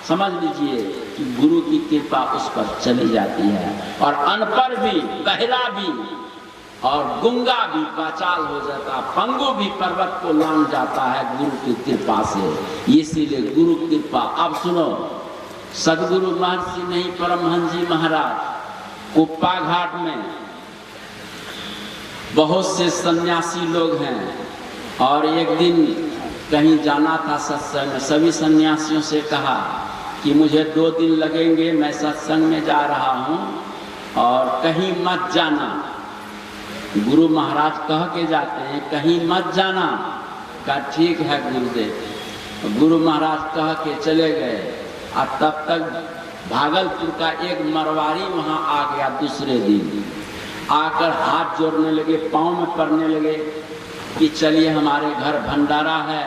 समझ लीजिए कि गुरु की कृपा उस पर चली जाती है। और अनपढ़ भी, बहरा भी और गुंगा भी वाचाल हो जाता, पंगु भी पर्वत को लांघ जाता है गुरु की कृपा से। इसीलिए गुरु कृपा। अब सुनो, सदगुरु महर्षि नहीं, परमहंस जी महाराज कुप्पा घाट में बहुत से सन्यासी लोग हैं और एक दिन कहीं जाना था सत्संग में। सभी सन्यासियों से कहा कि मुझे 2 दिन लगेंगे, मैं सत्संग में जा रहा हूँ और कहीं मत जाना। गुरु महाराज कह के जाते हैं, कहीं मत जाना। कहा ठीक है गुरुदेव। गुरु महाराज कह के चले गए और तब तक भागलपुर का एक मरवारी वहाँ आ गया। दूसरे दिन आकर हाथ जोड़ने लगे, पाँव में पड़ने लगे कि चलिए हमारे घर भंडारा है।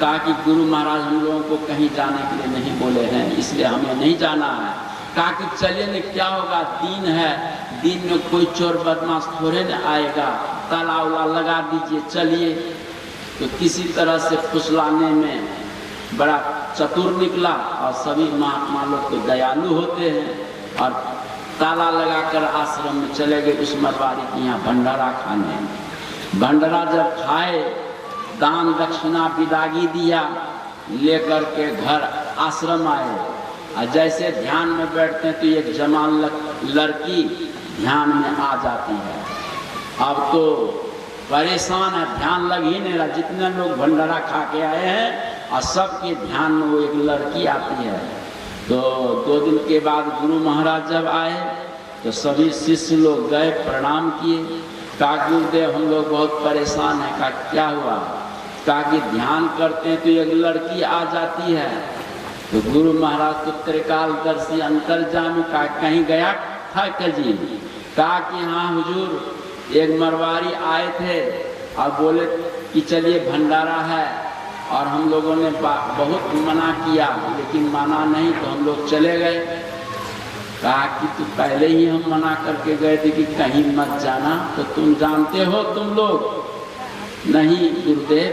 कहा कि गुरु महाराज हम लोगों को कहीं जाने के लिए नहीं बोले हैं, इसलिए हमें नहीं जाना है। कहा कि चलिए न, क्या होगा, दिन है, दिन में कोई चोर बदमाश थोड़े न आएगा, ताला उला लगा दीजिए, चलिए। तो किसी तरह से फुसलाने में बड़ा चतुर निकला और सभी महात्मा लोग तो दयालु होते हैं और ताला लगाकर आश्रम में चले गए उस मरवारी के यहाँ भंडारा खाने। भंडारा जब खाए, दान दक्षिणा विदागी दिया, लेकर के घर आश्रम आए और जैसे ध्यान में बैठते हैं तो एक जवान लड़की ध्यान में आ जाती है। अब तो परेशान है, ध्यान लग ही नहीं रहा। जितने लोग भंडारा खा के आए हैं और सबके ध्यान में वो एक लड़की आती है। तो 2 दिन के बाद गुरु महाराज जब आए तो सभी शिष्य लोग गए, प्रणाम किए। कहा गुरुदेव हम लोग बहुत परेशान हैं। कहा क्या हुआ? कहा कि ध्यान करते हैं तो एक लड़की आ जाती है। तो गुरु महाराज तो त्रिकालदर्शी अंतर्जामी। कहा कहीं गया था क्या जी? कहा कि हाँ हुजूर, एक मरवारी आए थे और बोले कि चलिए भंडारा है और हम लोगों ने बहुत मना किया लेकिन माना नहीं तो हम लोग चले गए। कहा कि तू पहले ही हम मना करके गए थे कि कहीं मत जाना, तो तुम जानते हो तुम लोग। नहीं गुरुदेव,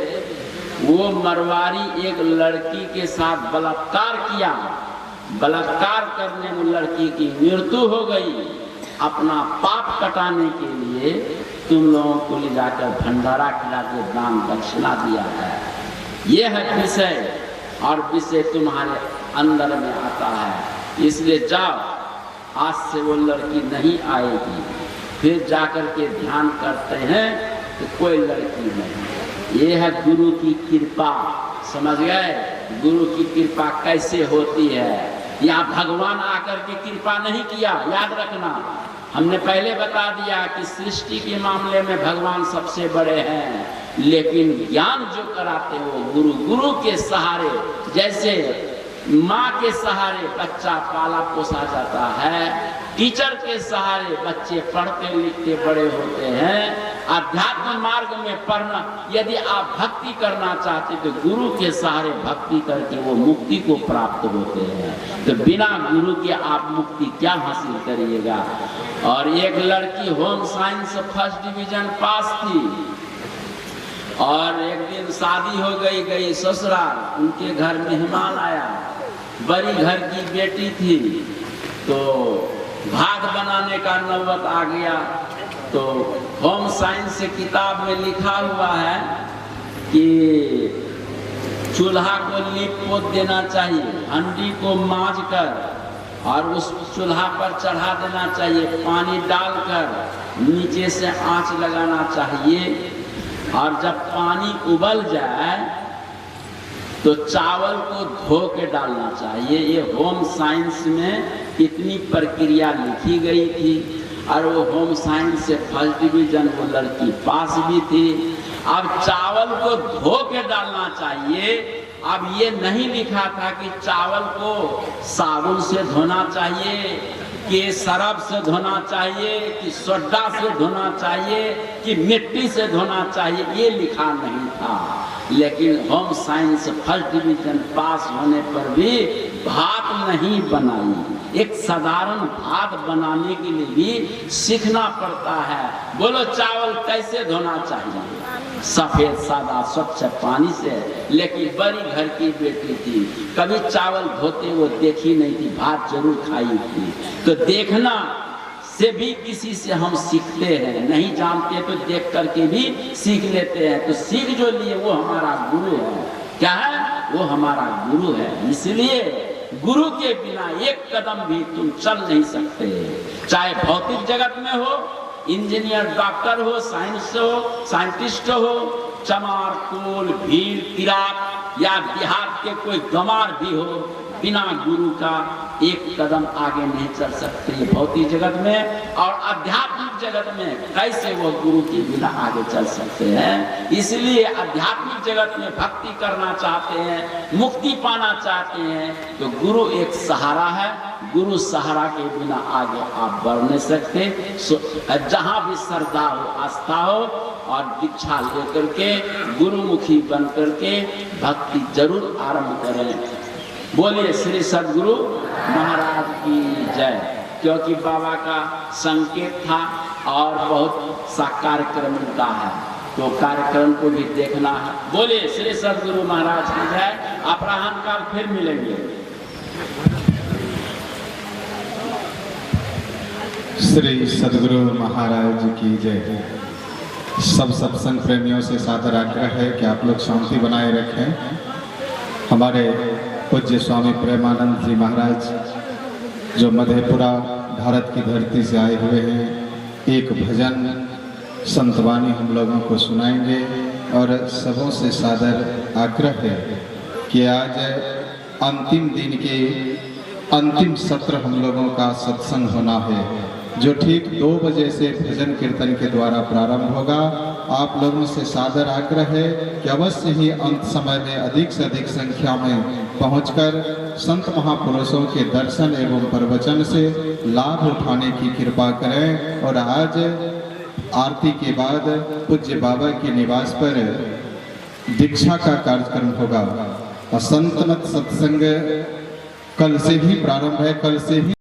वो मरवारी एक लड़की के साथ बलात्कार किया, बलात्कार करने में लड़की की मृत्यु हो गई। अपना पाप कटाने के लिए तुम लोगों को ले जाकर भंडारा खिला के दान दक्षिणा दिया है। ये है विषय और विषय तुम्हारे अंदर में आता है। इसलिए जाओ, आज से वो लड़की नहीं आएगी। फिर जाकर के ध्यान करते हैं तो कोई लड़की नहीं। ये है गुरु की कृपा। समझ गए गुरु की कृपा कैसे होती है? यहाँ भगवान आकर के कृपा नहीं किया, याद रखना। हमने पहले बता दिया कि सृष्टि के मामले में भगवान सबसे बड़े हैं, लेकिन ज्ञान जो कराते हो गुरु। गुरु के सहारे, जैसे माँ के सहारे बच्चा पाला पोसा जाता है, टीचर के सहारे बच्चे पढ़ते लिखते बड़े होते हैं। अध्यात्म मार्ग में पढ़ना, यदि आप भक्ति करना चाहते तो गुरु के सहारे भक्ति करके वो मुक्ति को प्राप्त होते हैं। तो बिना गुरु के आप मुक्ति क्या हासिल करिएगा। और एक लड़की home science first division pass थी और एक दिन शादी हो गई ससुराल, उनके घर मेहमान आया, बड़ी घर की बेटी थी, तो भाग बनाने का नौबत आ गया। तो होम साइंस से किताब में लिखा हुआ है कि चूल्हा को लीप पोत देना चाहिए, हंडी को मांज कर और उस चूल्हा पर चढ़ा देना चाहिए, पानी डालकर नीचे से आंच लगाना चाहिए और जब पानी उबल जाए तो चावल को धो के डालना चाहिए। ये होम साइंस में इतनी प्रक्रिया लिखी गई थी और वो होम साइंस से फर्स्ट डिवीजन वो लड़की पास भी थी। अब चावल को धो के डालना चाहिए। अब ये नहीं लिखा था कि चावल को साबुन से धोना चाहिए कि सरफ से धोना चाहिए कि सोडा से धोना चाहिए कि मिट्टी से धोना चाहिए, ये लिखा नहीं था। लेकिन home science first division pass होने पर भी भात नहीं बनाई। एक साधारण भात बनाने के लिए भी सीखना पड़ता है। बोलो चावल कैसे धोना चाहिए? सफेद सादा स्वच्छ पानी से। लेकिन बड़ी घर की बेटी थी, कभी चावल धोते वो देखी नहीं थी, भात जरूर खाई थी। तो देखना से भी किसी से हम सीखते हैं, नहीं जानते तो देख करके भी सीख लेते हैं। तो सीख जो लिए वो हमारा गुरु है। क्या है? वो हमारा गुरु है। इसलिए गुरु के बिना एक कदम भी तुम चल नहीं सकते। चाहे भौतिक जगत में हो, इंजीनियर डॉक्टर हो, साइंटिस्ट हो, चमार कोल भीड़ तिराक या देहात के कोई गंवार भी हो, बिना गुरु का एक कदम आगे नहीं चल सकते भौतिक जगत में। और आध्यात्मिक जगत में कैसे वो गुरु के बिना आगे चल सकते हैं। इसलिए आध्यात्मिक जगत में भक्ति करना चाहते हैं, मुक्ति पाना चाहते हैं, तो गुरु एक सहारा है। गुरु सहारा के बिना आगे आप बढ़ नहीं सकते। जहाँ भी श्रद्धा हो, आस्था हो और दीक्षा लेकर के गुरुमुखी बन करके भक्ति जरूर आरंभ करें। बोलिए श्री सद्गुरु महाराज की जय। क्योंकि बाबा का संकेत था और बहुत सा कार्यक्रम उनका है, तो कार्यक्रम को भी देखना है। बोलिए श्री सद्गुरु महाराज की जय। अपराह्न काल फिर मिलेंगे। श्री सद्गुरु महाराज की जय। सब सत्संग प्रेमियों से सादर आग्रह है कि आप लोग शांति बनाए रखें। हमारे पूज्य स्वामी प्रेमानंद जी महाराज जो मधेपुरा भारत की धरती से आए हुए हैं, एक भजन संतवाणी हम लोगों को सुनाएंगे। और सबों से सादर आग्रह है कि आज अंतिम दिन के अंतिम सत्र हम लोगों का सत्संग होना है, जो ठीक 2 बजे से भजन कीर्तन के द्वारा प्रारंभ होगा। आप लोगों से सादर आग्रह है कि अवश्य ही अंत समय में अधिक से अधिक संख्या में पहुंचकर संत महापुरुषों के दर्शन एवं प्रवचन से लाभ उठाने की कृपा करें। और आज आरती के बाद पूज्य बाबा के निवास पर दीक्षा का कार्यक्रम होगा और संतमत सत्संग कल से ही प्रारंभ है। कल से ही